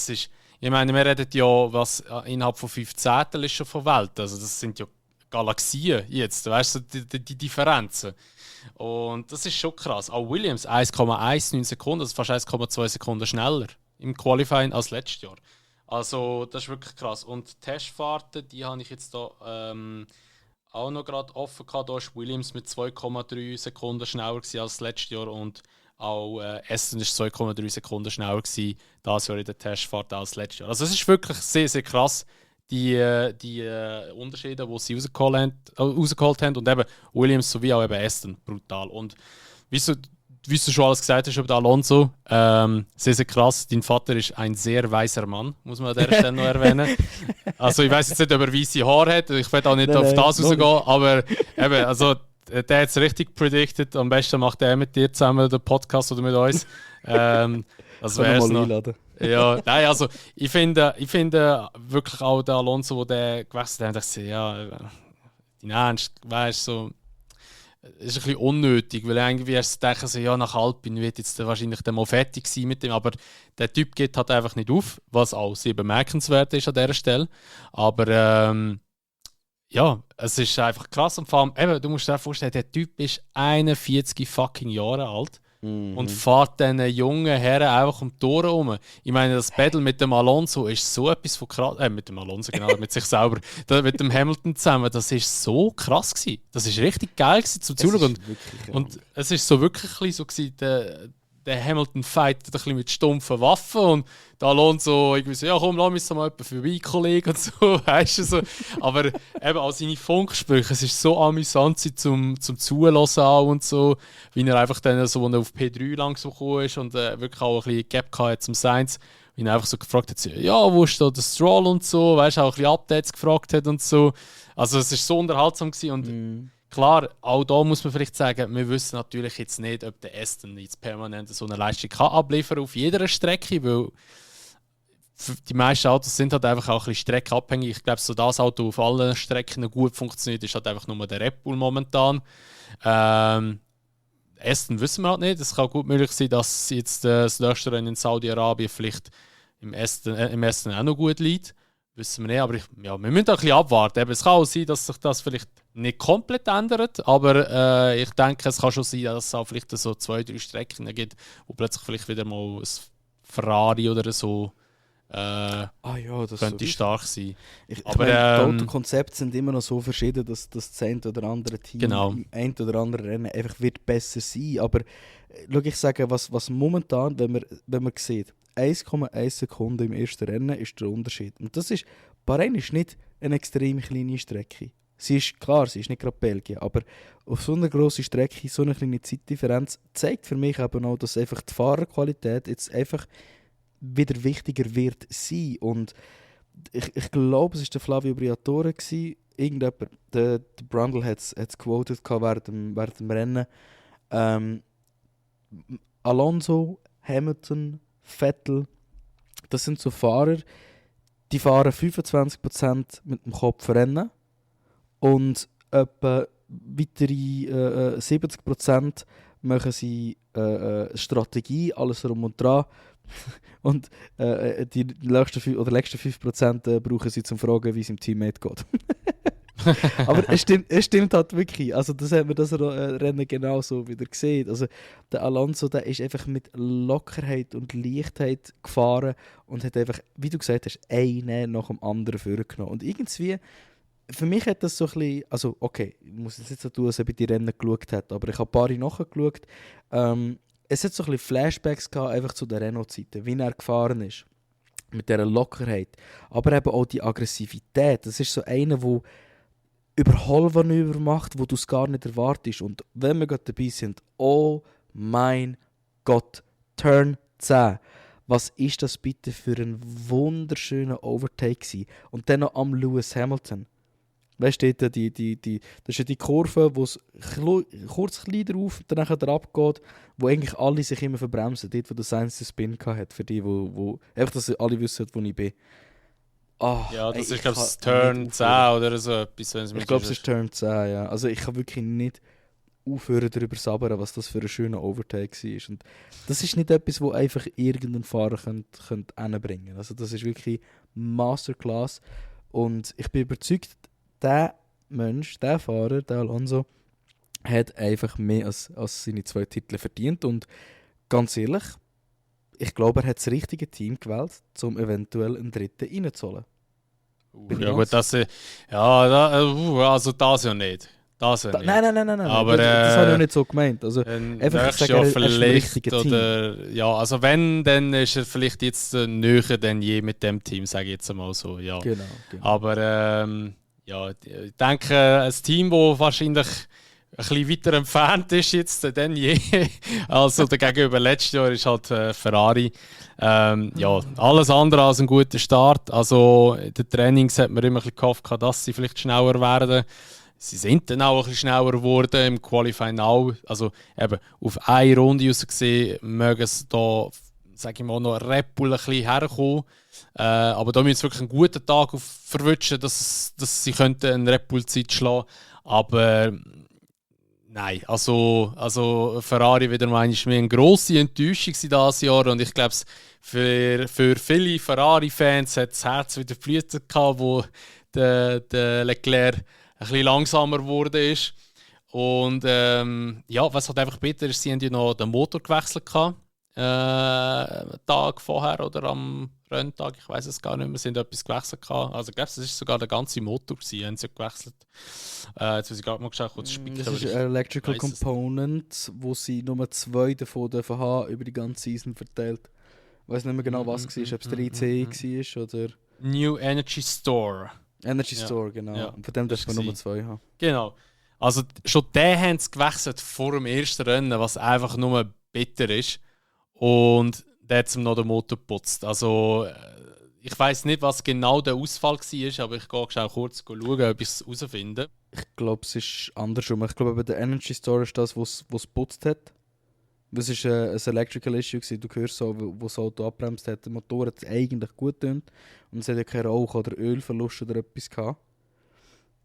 B: ist... Ich meine, wir reden ja, was innerhalb von 5 Zehntel ist schon von Welt. Also das sind ja Galaxien jetzt, weißt du, die Differenzen. Und das ist schon krass. Auch Williams 1,19 Sekunden, also fast 1,2 Sekunden schneller im Qualifying als letztes Jahr. Also das ist wirklich krass. Und die Testfahrten, die habe ich jetzt da auch noch gerade offen gehabt. Da war Williams mit 2,3 Sekunden schneller als letztes Jahr und auch Aston war 2,3 Sekunden schneller dieses Jahr in der Testfahrt als letztes Jahr. Also es ist wirklich sehr, sehr krass, die Unterschiede, die sie rausgeholt haben. Und eben Williams sowie auch eben Aston, brutal. Und wie du schon alles gesagt hast über den Alonso, sehr, sehr krass. Dein Vater ist ein sehr weiser Mann, muss man an dieser Stelle noch erwähnen. Also ich weiß jetzt nicht, ob er weiße Haare hat, ich will auch nicht auf das rausgehen, aber eben, also der hat es richtig predicted. Am besten macht er mit dir zusammen den Podcast oder mit uns. Das wäre es noch. Einladen. Ja, nein, also ich finde wirklich auch der Alonso, wo der gewechselt hat, dachte ich, ja, dein Ernst, weißt so, ist ein bisschen unnötig, weil irgendwie erst denken sie, ja, nach Alpine wird jetzt wahrscheinlich der mal fertig sein mit dem, aber der Typ geht halt einfach nicht auf, was auch sehr bemerkenswert ist an dieser Stelle. Aber ja, es ist einfach krass. Und vor allem, eben, du musst dir vorstellen, der Typ ist 41 fucking Jahre alt. Und fährt diesen jungen Herren einfach um die Tore herum. Ich meine, das Battle mit dem Alonso ist so etwas von krass. Mit dem Alonso, genau, mit sich selber. Mit dem Hamilton zusammen. Das ist so krass gewesen. Das ist richtig geil gewesen, zum Zuschauen. Und es ist so wirklich ein bisschen so gewesen, der Hamilton fightet ein bisschen mit stumpfen Waffen und der Alonso irgendwie so, ja komm, lass mich mal jemanden vorbei, Kollege und so, weißt du so. Aber eben auch seine Funksprüche, es ist so amüsant zum Zulassen auch und so, wie er einfach dann so, als er auf P3 langsam gekommen ist und wirklich auch ein bisschen Gap hatte zum Sainz, wie er einfach so gefragt hat, ja, wo ist da der Stroll und so, weißt du, auch ein bisschen Updates gefragt hat und so. Also es ist so unterhaltsam gewesen und klar, auch da muss man vielleicht sagen, wir wissen natürlich jetzt nicht, ob der Aston jetzt permanent so eine Leistung kann abliefern auf jeder Strecke, weil die meisten Autos sind halt einfach auch ein bisschen streckenabhängig. Ich glaube, so das Auto auf allen Strecken gut funktioniert, ist halt einfach nur der Red Bull momentan. Aston wissen wir halt nicht. Es kann gut möglich sein, dass jetzt das nächste Rennen in Saudi-Arabien vielleicht im Aston auch noch gut liegt. Wissen wir nicht, aber wir müssen auch ein bisschen abwarten. Eben, es kann auch sein, dass sich das vielleicht nicht komplett ändert, aber ich denke, es kann schon sein, dass es auch vielleicht so 2-3 Strecken gibt, wo plötzlich vielleicht wieder mal ein Ferrari oder so könnte stark sein.
C: Aber die Autokonzepte sind immer noch so verschieden, dass das eine oder andere Team im ein oder anderen Rennen einfach wird besser sein. Aber schau, ich sage, was momentan, wenn man sieht, 1,1 Sekunden im ersten Rennen ist der Unterschied. Und das ist, Bahrain ist nicht eine extrem kleine Strecke. Sie ist nicht gerade Belgien, aber auf so einer grossen Strecke, so eine kleine Zeitdifferenz, zeigt für mich eben auch, dass einfach die Fahrerqualität jetzt einfach wieder wichtiger wird sein. Und ich glaube, es war der Flavio Briatore, irgendjemand, der Brundle hat es quoted während dem Rennen. Alonso, Hamilton, Vettel, das sind so Fahrer, die fahren 25% mit dem Kopf Rennen und etwa weitere 70% machen sie Strategie, alles rum und dran. Und die letzten 5% brauchen sie zum Fragen, wie es im Teammate geht. Aber es stimmt halt wirklich. Also das hat man das Rennen genauso wieder gesehen. Also der Alonso, der ist einfach mit Lockerheit und Leichtheit gefahren und hat einfach, wie du gesagt hast, einen nach dem anderen vorgenommen. Und irgendwie, für mich hat das so ein bisschen, also okay, ich muss jetzt nicht so tun, als ob ich die Rennen geschaut habe, aber ich habe ein paar nachgeschaut. Es hat so ein bisschen Flashbacks gehabt, einfach zu der Renault-Zeiten, wie er gefahren ist. Mit dieser Lockerheit. Aber eben auch die Aggressivität. Das ist so einer, der Überholmanöver macht, wo du es gar nicht erwartest. Und wenn wir gerade dabei sind, oh mein Gott, Turn 10. Was ist das bitte für ein wunderschöner Overtake gewesen? Und dann noch am Lewis Hamilton. Weißt du, das ist ja die Kurve, wo es kurz klein drauf und dann abgeht, wo eigentlich alle sich immer verbremsen. Dort, wo der Sainz den Spin hatte, für die, wo einfach, dass alle wissen, wo ich bin. Oh,
B: ja, das ist, glaube ich, Turn 10 oder so etwas.
C: Ich glaube, es ist Turn 10, ja. Also ich kann wirklich nicht aufhören, darüber zu sabbern, was das für ein schöner Overtake war. Und das ist nicht etwas, wo einfach irgendein Fahrer könnte hinbringen. Also das ist wirklich Masterclass. Und ich bin überzeugt, der Mensch, der Fahrer, der Alonso, hat einfach mehr als seine 2 Titel verdient. Und ganz ehrlich, ich glaube, er hat das richtige Team gewählt, um eventuell einen dritten reinzuholen.
B: Ja gut, also das ja nicht. Das ja nicht.
C: Nein.
B: Aber,
C: das habe ich auch nicht so gemeint. Also,
B: einfach ich sage, vielleicht oder ja, also wenn, dann ist er vielleicht jetzt näher denn je mit dem Team, sage ich jetzt einmal so. Ja.
C: Genau.
B: Aber ja, ich denke, ein Team, das wahrscheinlich ein bisschen weiter entfernt ist jetzt denn je. Also gegenüber letztes Jahr ist halt Ferrari. Ja, alles andere als ein guter Start. Also in den Trainings hat man immer ein bisschen gehofft, dass sie vielleicht schneller werden. Sie sind dann auch ein bisschen schneller geworden im Qualifying auch. Also eben auf eine Runde raus gesehen, mögen es da, sage ich mal, noch Red Bull ein bisschen herkommen. Aber da müssen sie wirklich einen guten Tag verwünschen, dass sie eine Red Bull-Zeit schlagen könnten. Aber nein, also Ferrari wieder mal eine grosse Enttäuschung dieses Jahr. Und ich glaube, für viele Ferrari-Fans hat das Herz wieder geflutet gehabt, wo der Leclerc ein bisschen langsamer geworden ist. Und was halt einfach bitter ist, sie haben ja noch den Motor gewechselt gehabt. Tag vorher oder am Renntag, ich weiß es gar nicht mehr, sind etwas gewechselt gehabt. Also ich glaube, es ist sogar der ganze Motor gewesen, haben sie gewechselt. Jetzt muss ich gerade mal kurz spicken.
C: Das ist ein Electrical Component, wo sie nur 2 davon dürfen haben, über die ganze Season verteilt. Ich weiß nicht mehr genau, was es war, ob es der ICE war oder...
B: New Energy Store.
C: Energy Store, genau.
B: Ja,
C: und von dem dürfen wir nur 2 haben.
B: Genau. Also schon den haben sie gewechselt vor dem ersten Rennen, was einfach nur bitter ist. Und der hat ihm noch den Motor geputzt. Also, ich weiß nicht, was genau der Ausfall war, aber ich gehe auch kurz schauen, ob ich es herausfinde.
C: Ich glaube, es ist andersrum. Ich glaube, der Energy Store ist das, was es geputzt hat. Das war ein Electrical Issue. Du hörst so, wo das Auto abbremst hat. Der Motor hat es eigentlich gut getönt. Und es hat ja keinen Rauch- oder Ölverlust oder etwas gehabt.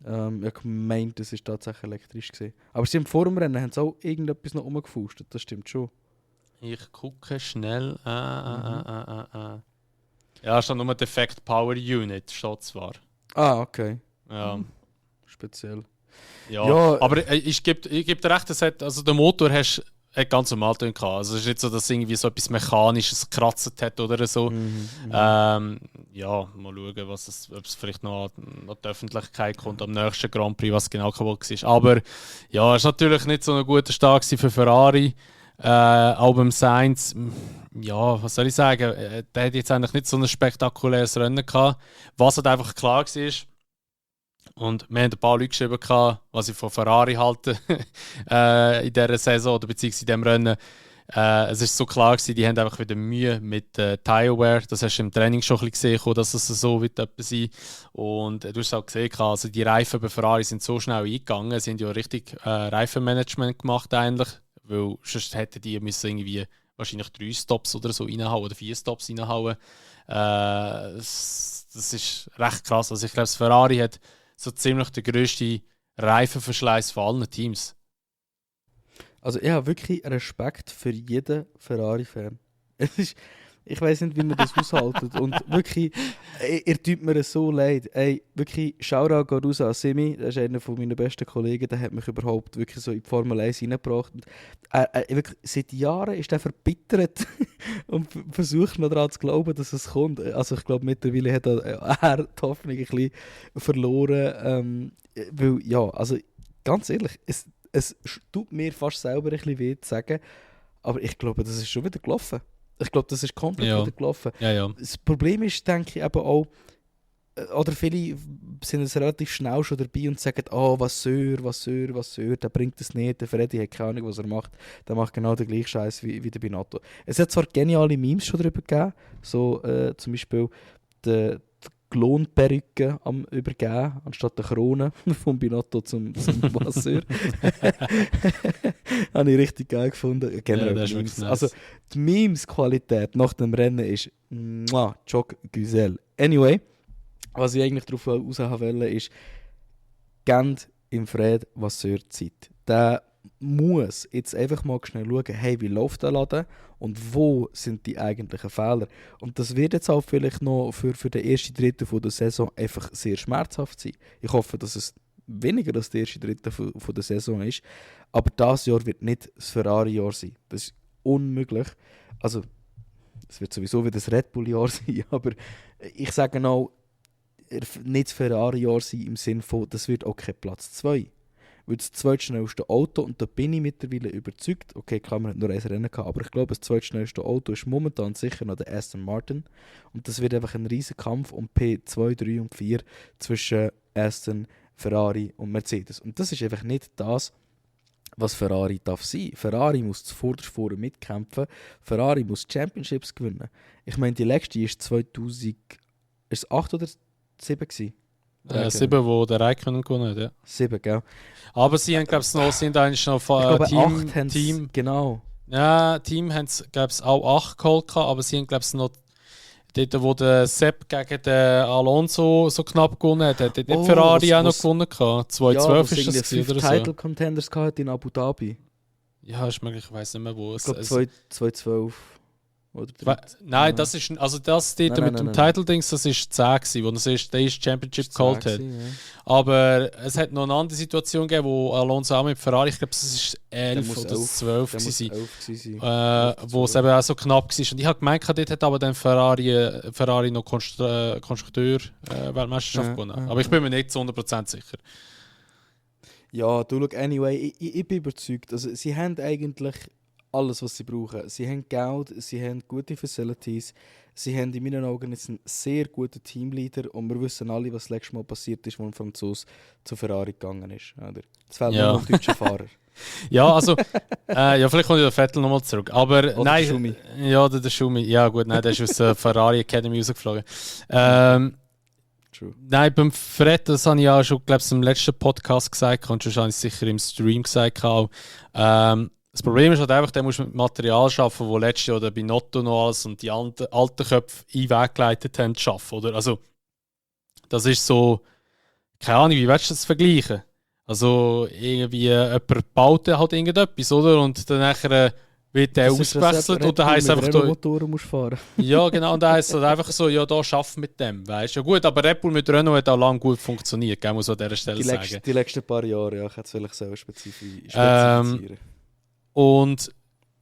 C: Ich meinte, es war tatsächlich elektrisch gewesen. Aber sie haben vor dem Rennen haben sie auch irgendetwas noch rumgefustet. Das stimmt schon.
B: Ich gucke schnell. Ja, es steht nur Defect Power Unit, steht zwar.
C: Ah, okay.
B: Ja.
C: Speziell.
B: Ja, aber ich gebe dir recht, also der Motor hat ganz normal gehabt. Also es ist nicht so, dass irgendwie so etwas Mechanisches gekratzt hat oder so. Ja, mal schauen, ob es vielleicht noch an die Öffentlichkeit kommt am nächsten Grand Prix, was genau kaputt war. Aber ja, es war natürlich nicht so ein guter Start für Ferrari. Auch beim Sainz, ja, was soll ich sagen, der hat jetzt eigentlich nicht so ein spektakuläres Rennen gehabt, was halt einfach klar war. Und wir haben ein paar Leute geschrieben, was ich von Ferrari halte in dieser Saison oder beziehungsweise in diesem Rennen. Es ist so klar gewesen, die haben einfach wieder Mühe mit Tire Wear. Das hast du im Training schon ein bisschen gesehen, dass es so wird sein. Und du hast auch gesehen, also die Reifen bei Ferrari sind so schnell eingegangen, sie haben ja richtig Reifenmanagement gemacht eigentlich. Weil sonst hätten die müssen irgendwie wahrscheinlich 3 Stops oder so reinhauen oder 4 Stops reinhauen. Das ist recht krass. Also ich glaube, Ferrari hat so ziemlich den grössten Reifenverschleiß von allen Teams.
C: Also ich habe wirklich Respekt für jeden Ferrari-Fan. Ich weiß nicht, wie man das aushaltet. Und wirklich, ihr tut mir so leid. Ey, wirklich, Shoutout geht raus an Simi. Das ist einer meiner besten Kollegen. Der hat mich überhaupt wirklich so in die Formel 1 reingebracht. Und wirklich, seit Jahren ist er verbittert und versucht noch daran zu glauben, dass es kommt. Also ich glaube, mittlerweile hat er die Hoffnung ein bisschen verloren. Weil, ja, also ganz ehrlich, es tut mir fast selber ein bisschen weh zu sagen. Aber ich glaube, das ist schon wieder gelaufen. Ich glaube, das ist komplett wieder gelaufen.
B: Ja.
C: Das Problem ist, denke ich, eben auch, oder viele sind jetzt relativ schnell schon dabei und sagen, Vasseur, der bringt es nicht, der Freddy hat keine Ahnung, was er macht, der macht genau den gleichen Scheiß wie der Binotto. Es hat zwar geniale Memes schon darüber gegeben, so zum Beispiel die Klonperücke am Übergeben, anstatt der Krone vom Binotto zum Vasseur. Habe ich richtig geil gefunden. Generell
B: das ist
C: Memes.
B: nice.
C: Also die Memes-Qualität nach dem Rennen ist Choc Güzel. Anyway, was ich eigentlich darauf raus wollte, ist, gebt im Fred Vasseur Zeit. Der muss jetzt einfach mal schnell schauen, hey, wie läuft der Laden und wo sind die eigentlichen Fehler. Und das wird jetzt auch vielleicht noch für den ersten Drittel der Saison einfach sehr schmerzhaft sein. Ich hoffe, dass es weniger als der erste Drittel der Saison ist. Aber dieses Jahr wird nicht das Ferrari-Jahr sein. Das ist unmöglich. Also, es wird sowieso wieder das Red Bull-Jahr sein, aber ich sage auch, nicht das Ferrari-Jahr sein im Sinne von, das wird auch kein Platz 2. Weil das zweitschnellste Auto, und da bin ich mittlerweile überzeugt, okay, klar, man hat nur ein Rennen gehabt, aber ich glaube, das zweitschnellste Auto ist momentan sicher noch der Aston Martin. Und das wird einfach ein riesen Kampf um P2, 3 und 4 zwischen Aston, Ferrari und Mercedes. Und das ist einfach nicht das, was Ferrari darf sein. Ferrari muss zuvorderst vorne mitkämpfen. Ferrari muss Championships gewinnen. Ich meine, die letzte ist 2008 oder 7 gewesen.
B: 7, wo der Räikkönen gewonnen hat, ja.
C: 7, gell?
B: Aber sie haben, glaube ich, sind eigentlich noch
C: Ich glaube,
B: Team.
C: Genau.
B: Ja, Team haben es, glaube ich, auch 8 geholt, aber sie haben, glaube ich, noch dort, wo der Sepp gegen den Alonso so knapp gewonnen hat, hat nicht Ferrari auch noch gewonnen gehabt. 2012 ist das
C: oder so. Title Contenders gehabt in Abu Dhabi.
B: Ja, ist möglich, ich weiß nicht mehr wo.
C: Ich glaube 2012. Oder
B: Nein, das ist, also das dort mit dem Title-Dings, das ist 10 gewesen, wo er sich der Championship geholt hat. Ja. Aber es hat noch eine andere Situation gegeben, wo Alonso auch mit Ferrari, ich glaube, es war 11 oder 12 gewesen, wo es eben auch so knapp war. Und ich habe gemeint, dort hat aber dann Ferrari noch Konstrukteur-Weltmeisterschaft gewonnen. Aber ich bin mir nicht zu 100% sicher.
C: Ja, du, look, anyway, ich bin überzeugt. Also, sie haben eigentlich alles, was sie brauchen. Sie haben Geld, sie haben gute Facilities, sie haben in meinen Augen jetzt einen sehr guten Teamleader und wir wissen alle, was das letzte Mal passiert ist, als ein Franzose zu Ferrari gegangen ist. Oder? Jetzt fehlt nur noch ein deutscher Fahrer.
B: Ja, also, ja, vielleicht kommt der Vettel nochmal zurück. Aber
C: oder
B: nein,
C: der Schumi.
B: Ja, der Schumi. Ja, gut, nein, der ist aus der Ferrari Academy rausgeflogen. Nein, beim Fred, das habe ich ja schon, glaube ich, im letzten Podcast gesagt und schon habe ich es sicher im Stream gesagt. Auch. Das Problem ist halt einfach, der muss mit Material arbeiten, wo letztes Jahr bei Binotto noch alles und die alten Köpfe in den Weg geleitet haben, zu arbeiten, oder? Also, das ist so, keine Ahnung, wie willst du das vergleichen? Also, irgendwie, jemand baut halt irgendetwas, oder? Und dann nachher wird der ausgewechselt und dann heisst es einfach...
C: Motoren musst fahren.
B: Ja, genau, und dann heisst es einfach so, ja, da schaffen mit dem, weißt du. Ja gut, aber Red Bull mit Renault hat auch lange gut funktioniert, gell, muss man an dieser Stelle sagen.
C: Die letzten paar Jahre, ja, ich hätte es vielleicht selber spezifizieren.
B: Und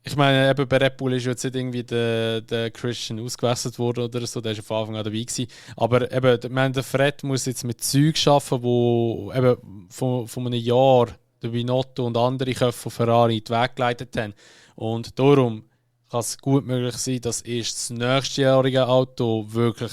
B: ich meine, eben bei Red Bull ist jetzt nicht irgendwie der Christian ausgewechselt worden oder so, der war von Anfang an dabei gewesen. Aber eben, ich meine, der Fred muss jetzt mit Zeug arbeiten, wo eben von einem Jahr der Binotto und andere Köpfe von Ferrari in den Weg geleitet haben. Und darum kann es gut möglich sein, dass erst das nächstjährige Auto wirklich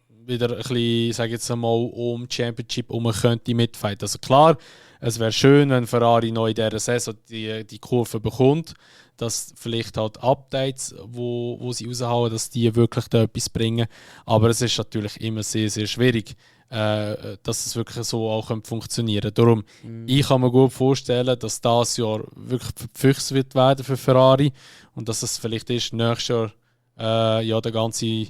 B: wieder ein bisschen, sage ich jetzt einmal, um die Championship könnte mitfighten. Also klar, es wäre schön, wenn Ferrari neu in dieser Saison die Kurve bekommt, dass vielleicht halt Updates, wo sie raushauen, dass die wirklich da etwas bringen. Aber es ist natürlich immer sehr, sehr schwierig, dass es wirklich so auch funktionieren könnte. Darum, ich kann mir gut vorstellen, dass das Jahr wirklich verpflichtet wird werden für Ferrari und dass es vielleicht ist, nächstes Jahr ja, der ganze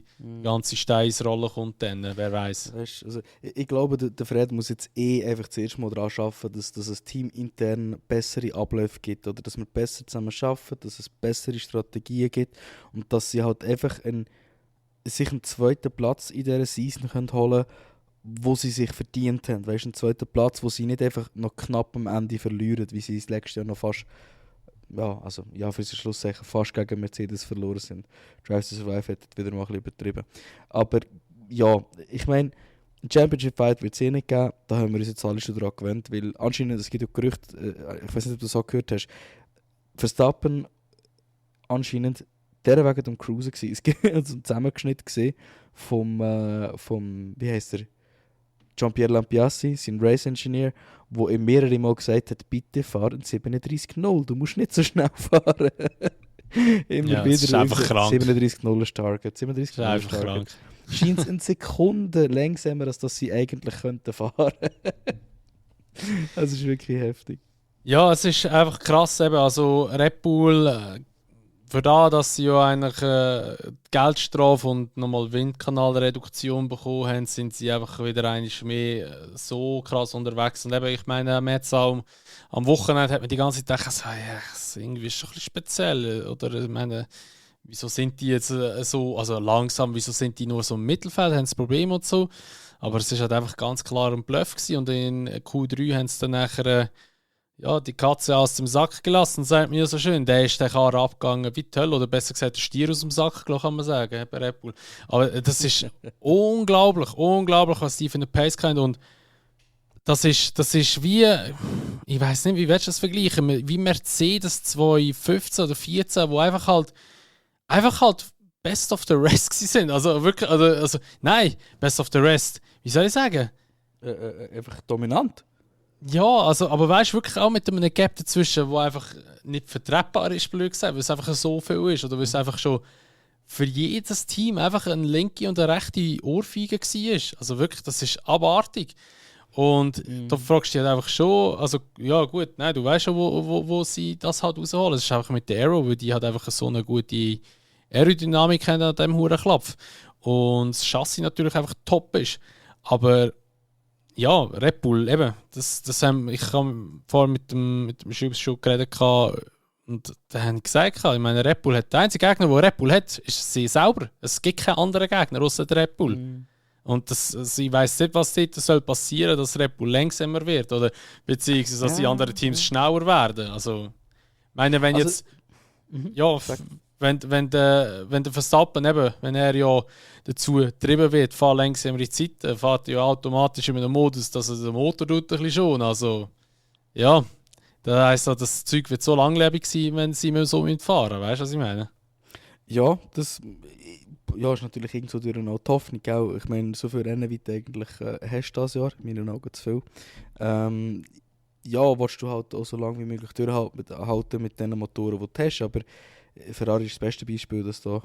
B: Stein ins Rollen kommt dann, wer weiß.
C: Weißt, also, ich glaube, der Fred muss jetzt einfach zuerst mal daran arbeiten, dass es Team intern bessere Abläufe gibt oder dass wir besser zusammen arbeiten, dass es bessere Strategien gibt und dass sie halt einfach sich einen zweiten Platz in dieser Season holen können, wo sie sich verdient haben. Weißt, einen zweiten Platz, wo sie nicht einfach noch knapp am Ende verlieren, wie sie das letzte Jahr noch fast für den Schluss fast gegen Mercedes verloren sind. Drive to Survive hat wieder mal ein bisschen übertrieben. Aber ja, ich meine, ein Championship Fight wird es eh nicht geben. Da haben wir uns jetzt alle schon daran gewöhnt, weil anscheinend, es gibt auch Gerüchte, ich weiß nicht, ob du das auch gehört hast, Verstappen anscheinend der wegen dem Cruisen gewesen. Es gibt einen Zusammenschnitt gesehen vom wie heißt er? Jean-Pierre Lampiassi, sein Race-Engineer, der ihm mehrere Mal gesagt hat, bitte fahr ein 37.0, du musst nicht so schnell fahren. Immer
B: ja,
C: wieder.
B: Das ist einfach krank.
C: 37.0 ist Target. 37.0
B: ist einfach krank.
C: Scheint es eine Sekunde langsamer, als dass sie eigentlich könnten fahren. Das ist wirklich heftig.
B: Ja, es ist einfach krass eben. Also Red Bull, für das, dass sie ja eigentlich Geldstrafe und nochmal Windkanalreduktion bekommen haben, sind sie einfach wieder einmal mehr so krass unterwegs. Und eben, ich meine, jetzt auch am Wochenende hat man die ganze Zeit gedacht, irgendwie ist es schon ein bisschen speziell. Oder ich meine, wieso sind die jetzt so also langsam, wieso sind die nur so im Mittelfeld, haben sie Probleme und so. Aber es war halt einfach ganz klar ein Bluff gewesen. Und in Q3 haben sie dann nachher die Katze aus dem Sack gelassen, sagt mir so schön. Der ist der Karre abgegangen wie toll, oder besser gesagt, der Stier aus dem Sack, kann man sagen, bei Red Bull. Aber das ist unglaublich, was die für eine Pace haben. Und das ist wie, ich weiß nicht, wie willst du das vergleichen, wie Mercedes 2015 oder 2014, wo einfach halt Best of the Rest sind. Also wirklich, also nein, Best of the Rest. Wie soll ich sagen?
C: Einfach dominant.
B: Ja, also, aber weißt du, wirklich auch mit einem Gap dazwischen, wo einfach nicht vertretbar ist, blöd gesagt, weil es einfach so viel ist oder weil es einfach schon für jedes Team einfach eine linke und eine rechte Ohrfeige war. Also wirklich, das ist abartig. Und da fragst du dich halt einfach schon, also ja gut, nein, du weißt schon, wo sie das halt rausholen. Das ist einfach mit der Aero, weil die halt einfach so eine gute Aerodynamik haben an diesem Hurenklapf. Und das Chassis natürlich einfach top ist. Aber ja, Red Bull, eben, ich habe vorhin mit dem Schubs schon geredet, Und da haben gesagt, ich meine, Red Bull hat, der einzige Gegner, den Red Bull hat, ist sie selber. Es gibt keinen anderen Gegner außer Red Bull. Und ich weiss nicht, was dort soll passieren, dass Red Bull langsamer wird oder beziehungsweise dass die anderen Teams schneller werden. Also, ich meine, wenn jetzt wenn der Verstappen eben, wenn er ja dazu getrieben wird, fahr langsamere Zeiten, fährt er ja automatisch in einem Modus, dass er den Motor tut ein bisschen schon. Also, ja, das heisst, das Zeug wird so langlebig sein, wenn sie so fahren. Weißt du, was ich meine?
C: Ja, das ist natürlich irgendwo durch eine Hoffnung. Auch. Ich meine, so viele Rennen wie du eigentlich hast dieses Jahr, in meinen Augen zu viel. Willst du halt auch so lange wie möglich durchhalten mit den Motoren, die du hast, aber Ferrari ist das beste Beispiel, dass da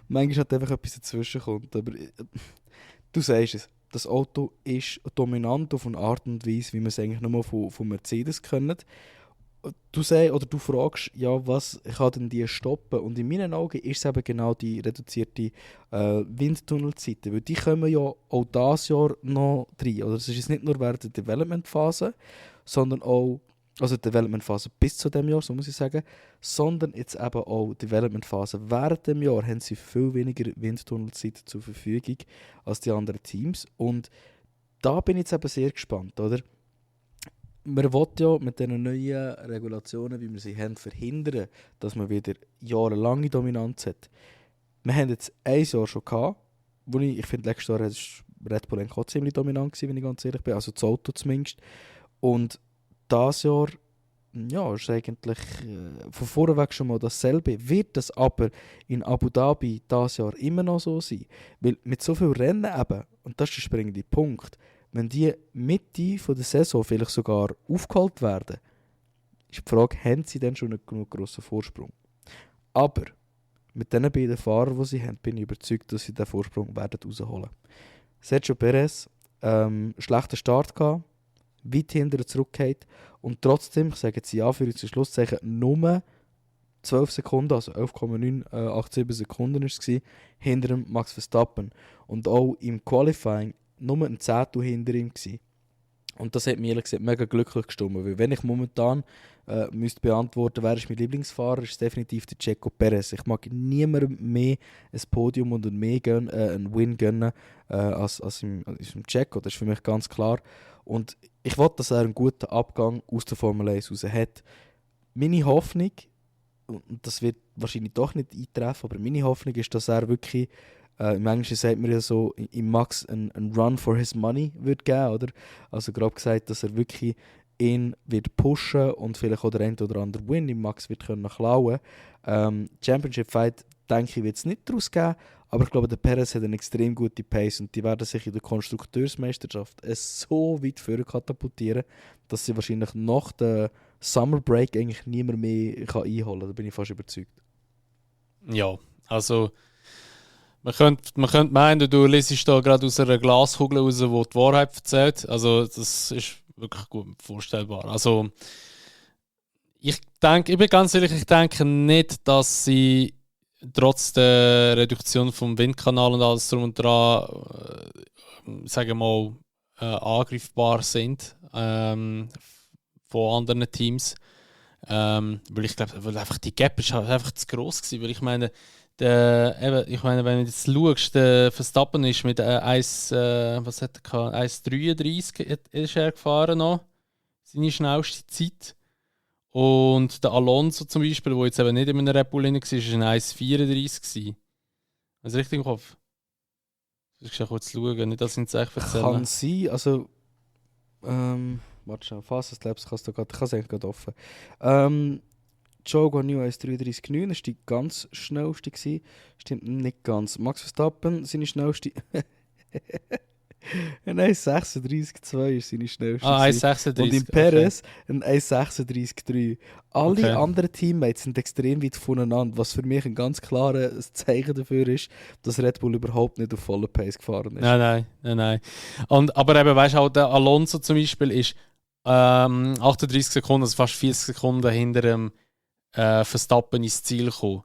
C: manchmal halt einfach etwas dazwischen kommt. Aber du sagst es, das Auto ist dominant auf eine Art und Weise, wie wir es eigentlich nur von Mercedes können. Du fragst, ja, was kann denn die stoppen? Und in meinen Augen ist es eben genau die reduzierte Windtunnelzeiten, weil die kommen ja auch dieses Jahr noch rein. Oder es ist jetzt nicht nur während der Development-Phase, sondern auch, also die Development-Phase bis zu dem Jahr, so muss ich sagen, sondern jetzt eben auch die Development-Phase während dem Jahr haben sie viel weniger Windtunnelzeiten zur Verfügung als die anderen Teams. Und da bin ich jetzt eben sehr gespannt, oder? Man will ja mit diesen neuen Regulationen, wie wir sie haben, verhindern, dass man wieder jahrelange Dominanz hat. Wir haben jetzt ein Jahr schon gehabt, wo ich finde, letztes Jahr war Red Bull auch ziemlich dominant gewesen, wenn ich ganz ehrlich bin, also das Auto zumindest. Und dieses Jahr, ja, ist eigentlich von vorneweg schon mal dasselbe. Wird das aber in Abu Dhabi dieses Jahr immer noch so sein? Weil mit so vielen Rennen eben, und das ist der springende Punkt, wenn die Mitte von der Saison vielleicht sogar aufgeholt werden, ist die Frage, haben sie denn schon einen genug grossen Vorsprung? Aber mit den beiden Fahrern, die sie haben, bin ich überzeugt, dass sie diesen Vorsprung werden rausholen. Sergio Perez, schlechter Start gehabt, weit hinterher zurückgefallen und trotzdem, ich sage jetzt ja für uns Schlusszeichen, nur 12 Sekunden, also 11,987 Sekunden war es, hinter dem Max Verstappen. Und auch im Qualifying nur ein Zehntel hinter ihm gewesen. Und das hat mich ehrlich gesagt mega glücklich gestimmt, weil wenn ich momentan müsste beantworten, wer ist mein Lieblingsfahrer, ist es definitiv der Checo Perez. Ich mag niemandem mehr ein Podium und einen Win gönnen als im Checo, das ist für mich ganz klar. Und ich will, dass er einen guten Abgang aus der Formel 1 raus hat. Meine Hoffnung, und das wird wahrscheinlich doch nicht eintreffen, aber meine Hoffnung ist, dass er wirklich im Englischen sagt man ja so, im Max einen Run for his money wird geben, oder? Also grob gesagt, dass er wirklich ihn wird pushen und vielleicht auch der ein oder andere Win im Max wird können klauen. Championship Fight, denke ich, wird es nicht daraus geben, aber ich glaube, der Perez hat eine extrem gute Pace und die werden sich in der Konstrukteursmeisterschaft so weit vorne katapultieren, dass sie wahrscheinlich nach der Summer Break eigentlich niemand mehr einholen kann. Da bin ich fast überzeugt.
B: Ja, also man könnte meinen, du liest da gerade aus einer Glaskugel raus, die die Wahrheit erzählt. Also das ist wirklich gut vorstellbar. Also ich bin ganz ehrlich, ich denke nicht, dass sie trotz der Reduktion vom Windkanal und alles drum und dran, sagen wir mal, angreifbar sind von anderen Teams. Weil ich glaube, weil einfach die Gap ist halt einfach zu gross gewesen. Weil ich meine, wenn du jetzt schaust, der Verstappen ist mit 1,33 ist er gefahren noch, seine schnellste Zeit. Und der Alonso zum Beispiel, der jetzt eben nicht in einem Red Bull war, war ein 1,34. Hast du richtig im Kopf? Du musst kurz schauen, nicht, dass ich es echt erzähle.
C: Kann sein, also warte schnell, Fast Labs kannst du gerade, ich habe es eigentlich gerade offen. Zhou Guanyu 1,33,9, das war die ganz schnellste gewesen. Stimmt nicht ganz. Max Verstappen, seine schnellste. Ein 1,36,2 ist seine schnellste.
B: 1,36.
C: Und im Perez ein 1,36,3. Alle anderen Teammates sind extrem weit voneinander, was für mich ein ganz klares Zeichen dafür ist, dass Red Bull überhaupt nicht auf voller Pace gefahren ist.
B: Nein. Aber eben, weißt du, auch der Alonso zum Beispiel ist 38 Sekunden, also fast 40 Sekunden hinter dem Verstappen ins Ziel gekommen.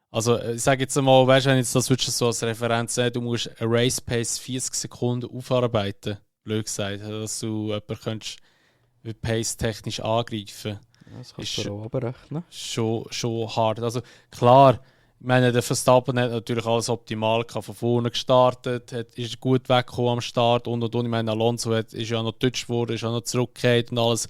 B: Also ich sage jetzt einmal, weißt du, wenn jetzt das würdest du so als Referenz sehen, du musst eine Race Pace 40 Sekunden aufarbeiten, blöd gesagt, dass du jemanden könntest Pace technisch angreifen.
C: Ja, das kannst
B: ist
C: du auch abrechnen.
B: schon hart. Also klar, ich meine, der Verstappen hat natürlich alles optimal gehabt, von vorne gestartet, ist gut weggekommen am Start und. Ich meine, Alonso ist ja noch getutscht worden, ist ja noch zurückgekehrt und alles.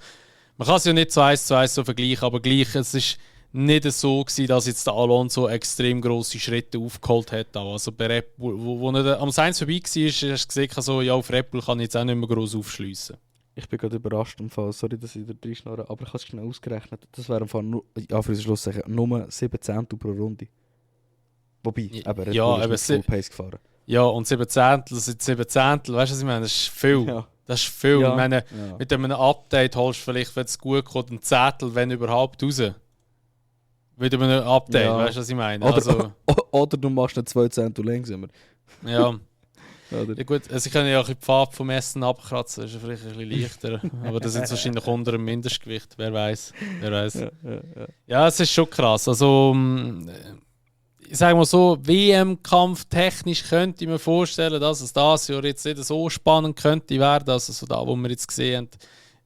B: Man kann es ja nicht so 1:1 so vergleichen, aber gleich, es ist nicht so gewesen, dass jetzt der Alonso extrem grosse Schritte aufgeholt hat. Also bei Red Bull, wo er am Sainz vorbei war, hast du gesehen, so, ja, auf Red Bull kann ich jetzt auch nicht mehr gross aufschliessen.
C: Ich bin gerade überrascht im Fall, sorry, dass ich da reinschnurre, aber ich habe es schnell ausgerechnet. Das wäre im Fall nur, ja, für den Schluss sagen, nur 7 Zehntel pro Runde. Wobei,
B: Ja,
C: eben, Red
B: ja,
C: Bull ist
B: eben
C: mit Full Pace gefahren.
B: Ja, und 7 Zehntel sind 7 Zehntel, weißt du, was ich meine? Das ist viel.
C: Ja.
B: Das ist viel.
C: Ja.
B: Ich meine,
C: Ja.
B: mit einem Update holst du vielleicht, wenn es gut kommt, ein Zettel, wenn überhaupt, raus. Mit einem Update,
C: Ja.
B: weißt du, was ich meine?
C: Oder,
B: Also,
C: oder du machst nicht 2 Zehntel langsamer.
B: ja.
C: Oder?
B: Ja gut, also ich kann ja auch die Pfad vom Essen abkratzen, das ist ja vielleicht ein bisschen leichter. Aber das ist jetzt wahrscheinlich unter dem Mindestgewicht, wer weiß.
C: Ja.
B: Ja, es ist schon krass. Also, ich sage mal so, WM-Kampf technisch könnte ich mir vorstellen, dass es das Jahr jetzt nicht so spannend könnte werden. Also so da, wo wir jetzt gesehen haben,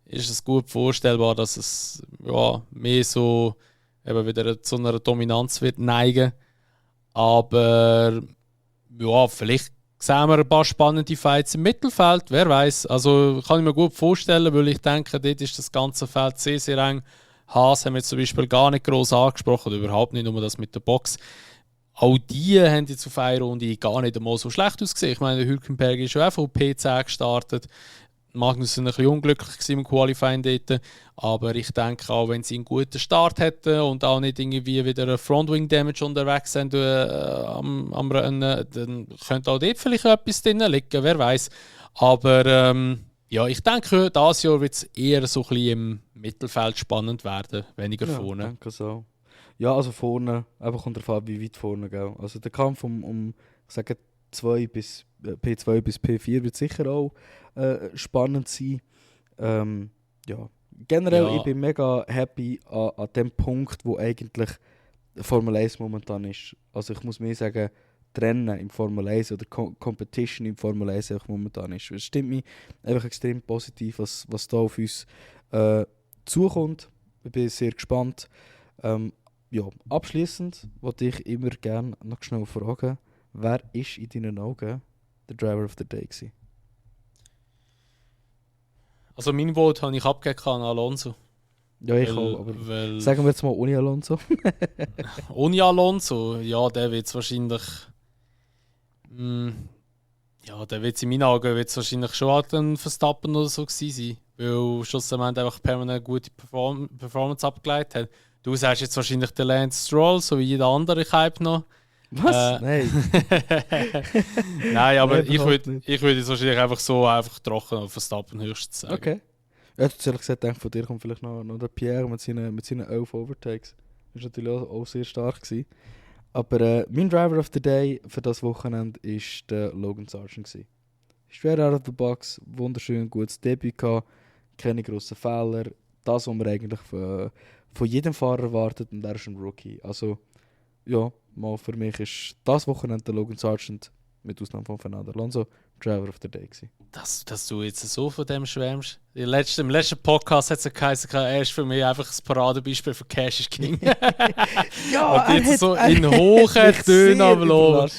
B: ist es gut vorstellbar, dass es ja, mehr so eben wieder zu einer Dominanz wird neigen. Aber ja, vielleicht sehen wir ein paar spannende Fights im Mittelfeld, wer weiß. Also kann ich mir gut vorstellen, weil ich denke, dort ist das ganze Feld sehr, sehr eng. Haas haben wir zum Beispiel gar nicht gross angesprochen, oder überhaupt nicht, nur das mit der Box. Auch die haben jetzt auf einer Runde gar nicht einmal so schlecht ausgesehen. Ich meine, Hülkenberg ist schon auch von P10 gestartet. Magnus war ein bisschen unglücklich im Qualifying dort. Aber ich denke auch, wenn sie einen guten Start hätten und auch nicht irgendwie wieder ein Frontwing-Damage unterwegs sind am Rennen, dann könnte auch dort vielleicht etwas drin liegen, wer weiß. Aber ja, ich denke, dieses Jahr wird es eher so ein bisschen im Mittelfeld spannend werden, weniger vorne.
C: Ich denke so. Ja, also vorne, einfach unter Fall, wie weit vorne, gell. Also der Kampf ich sage, P2 bis P4 wird sicher auch spannend sein. Ja. Generell,
B: Ja.
C: ich bin mega happy an dem Punkt, wo eigentlich Formel 1 momentan ist. Also ich muss mir sagen, Rennen im Formel 1 oder Competition im Formel 1 einfach momentan ist. Es stimmt mich einfach extrem positiv, was da auf uns zukommt. Ich bin sehr gespannt. Ja, abschließend wollte ich immer gerne noch schnell fragen, wer ist in deinen Augen der Driver of the Day gewesen?
B: Also mein Vote habe ich abgegeben an Alonso.
C: Ja, ich auch, aber
B: weil
C: sagen wir jetzt mal ohne Alonso.
B: ohne Alonso, ja, der wird es wahrscheinlich. Ja, der wird in meinen Augen wird's wahrscheinlich schon halt ein Verstappen oder so gewesen sein. Weil schlussendlich einfach permanent eine gute Performance abgeleitet hat. Du sagst jetzt wahrscheinlich der Lance Stroll, so wie jeder andere Hype noch.
C: Was? Nein.
B: Nein, aber
C: Nein,
B: ich
C: überhaupt
B: würde
C: nicht.
B: jetzt wahrscheinlich einfach trocken auf Verstappen höchstens sagen.
C: Okay. Ja, ehrlich gesagt, denke von dir kommt vielleicht noch der Pierre mit seinen 11 Overtakes. Das war natürlich auch sehr stark gewesen. Aber mein Driver of the Day für das Wochenende war der Logan Sargent gewesen. Straight out of the box, wunderschön gutes Debüt gehabt, keine grossen Fehler. Das, was man eigentlich von jedem Fahrer erwartet, und er ist ein Rookie. Also, ja, mal für mich ist das Wochenende der Logan Sargent, mit Ausnahme von Fernando Alonso, Driver of the Day gewesen.
B: Dass du jetzt so von dem schwärmst. Im letzten Podcast hat es geheißen, er ist für mich einfach das Paradebeispiel für Cash is King.
C: Ja,
B: und jetzt so in hohen Tönen am Loben.
C: überrascht.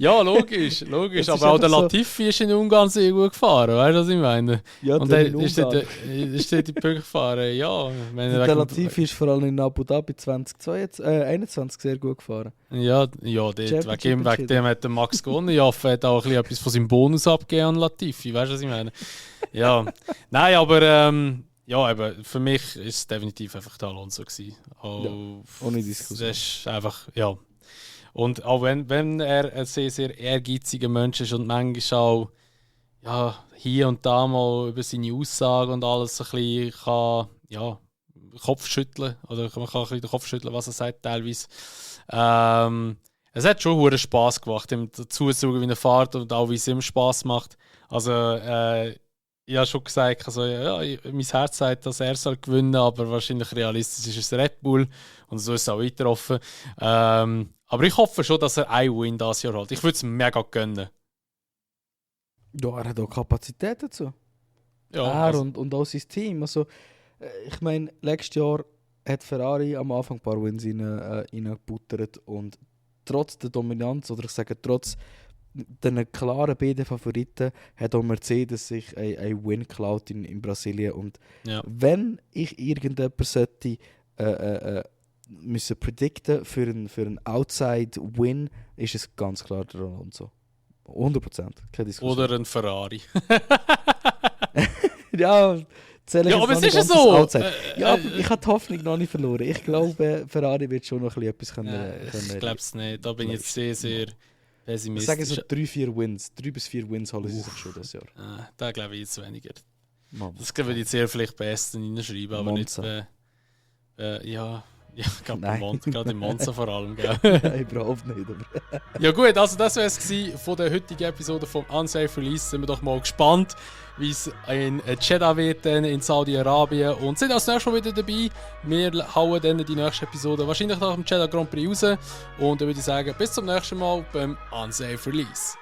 B: Ja, logisch.
C: Es ist
B: Aber auch der
C: einfach so-
B: Latifi ist in Ungarn sehr gut gefahren, weißt du, was ich meine?
C: Ja,
B: Und
C: der
B: dann
C: in
B: ist
C: Ungarn.
B: dort die Punkte gefahren. Ja, ich meine,
C: Der Latifi ist vor allem in Abu Dhabi 2021 sehr gut gefahren.
B: Ja, dort,
C: Championship
B: wegen dem hat der Max gewonnen. Jaffe hat auch ein bisschen etwas von seinem Bonus abgegeben an Latifi, weißt du, was ich meine? Ja, nein, aber ja, eben, für mich ist es definitiv einfach der Alonso gewesen.
C: Ohne Diskussion.
B: Das ist einfach, ja. Und auch wenn er ein sehr, sehr ehrgeiziger Mensch ist und manchmal auch ja, hier und da mal über seine Aussagen und alles ein bisschen kann, ja, Kopf schütteln. Oder man kann ein bisschen den Kopf schütteln, was er sagt teilweise. Es hat schon verdammt Spass gemacht, ihm zuzuschauen, wie er fährt und auch wie es ihm Spass macht. Also, ich habe schon gesagt, also, ja, mein Herz sagt, dass er soll gewinnen, aber wahrscheinlich realistisch ist es Red Bull und so ist es auch weiter offen. Aber ich hoffe schon, dass er einen Win dieses Jahr hat. Ich würde es ihm mega gönnen.
C: Ja, er hat auch Kapazität dazu.
B: Ja,
C: Er
B: also,
C: und auch sein Team. Also, ich meine, letztes Jahr hat Ferrari am Anfang ein paar Wins reingebuttert und trotz der Dominanz, oder ich sage trotz den klaren beiden Favoriten, hat auch Mercedes sich ein Win geklaut in Brasilien. Und wenn ich irgendjemand sollte müssen predikten für einen Outside-Win, ist es ganz klar der Alonso. 100%. Keine Diskussion.
B: Oder ein Ferrari.
C: Ja,
B: aber es ist ja so.
C: Ja, aber ich habe die Hoffnung noch nicht verloren. Ich glaube, Ferrari wird schon noch etwas können.
B: Ich glaube es nicht. Da bin ich jetzt sehr, sehr pessimistisch.
C: Ich sage so 3 bis 4 Wins holen sie sich schon das Jahr.
B: Da glaube ich jetzt weniger.
C: Mann.
B: Das würde ich jetzt eher vielleicht bei Aston reinschreiben, aber
C: Monza.
B: nicht gerade in Monza vor allem. Gell?
C: Nein, überhaupt nicht. Aber
B: Ja gut, also das wäre es von der heutigen Episode vom Unsafe Release. Sind wir doch mal gespannt, wie es in Jeddah wird, in Saudi-Arabien. Und sind das nächste Mal wieder dabei. Wir hauen dann die nächste Episode wahrscheinlich nach dem Jeddah Grand Prix raus. Und dann würde ich sagen, bis zum nächsten Mal beim Unsafe Release.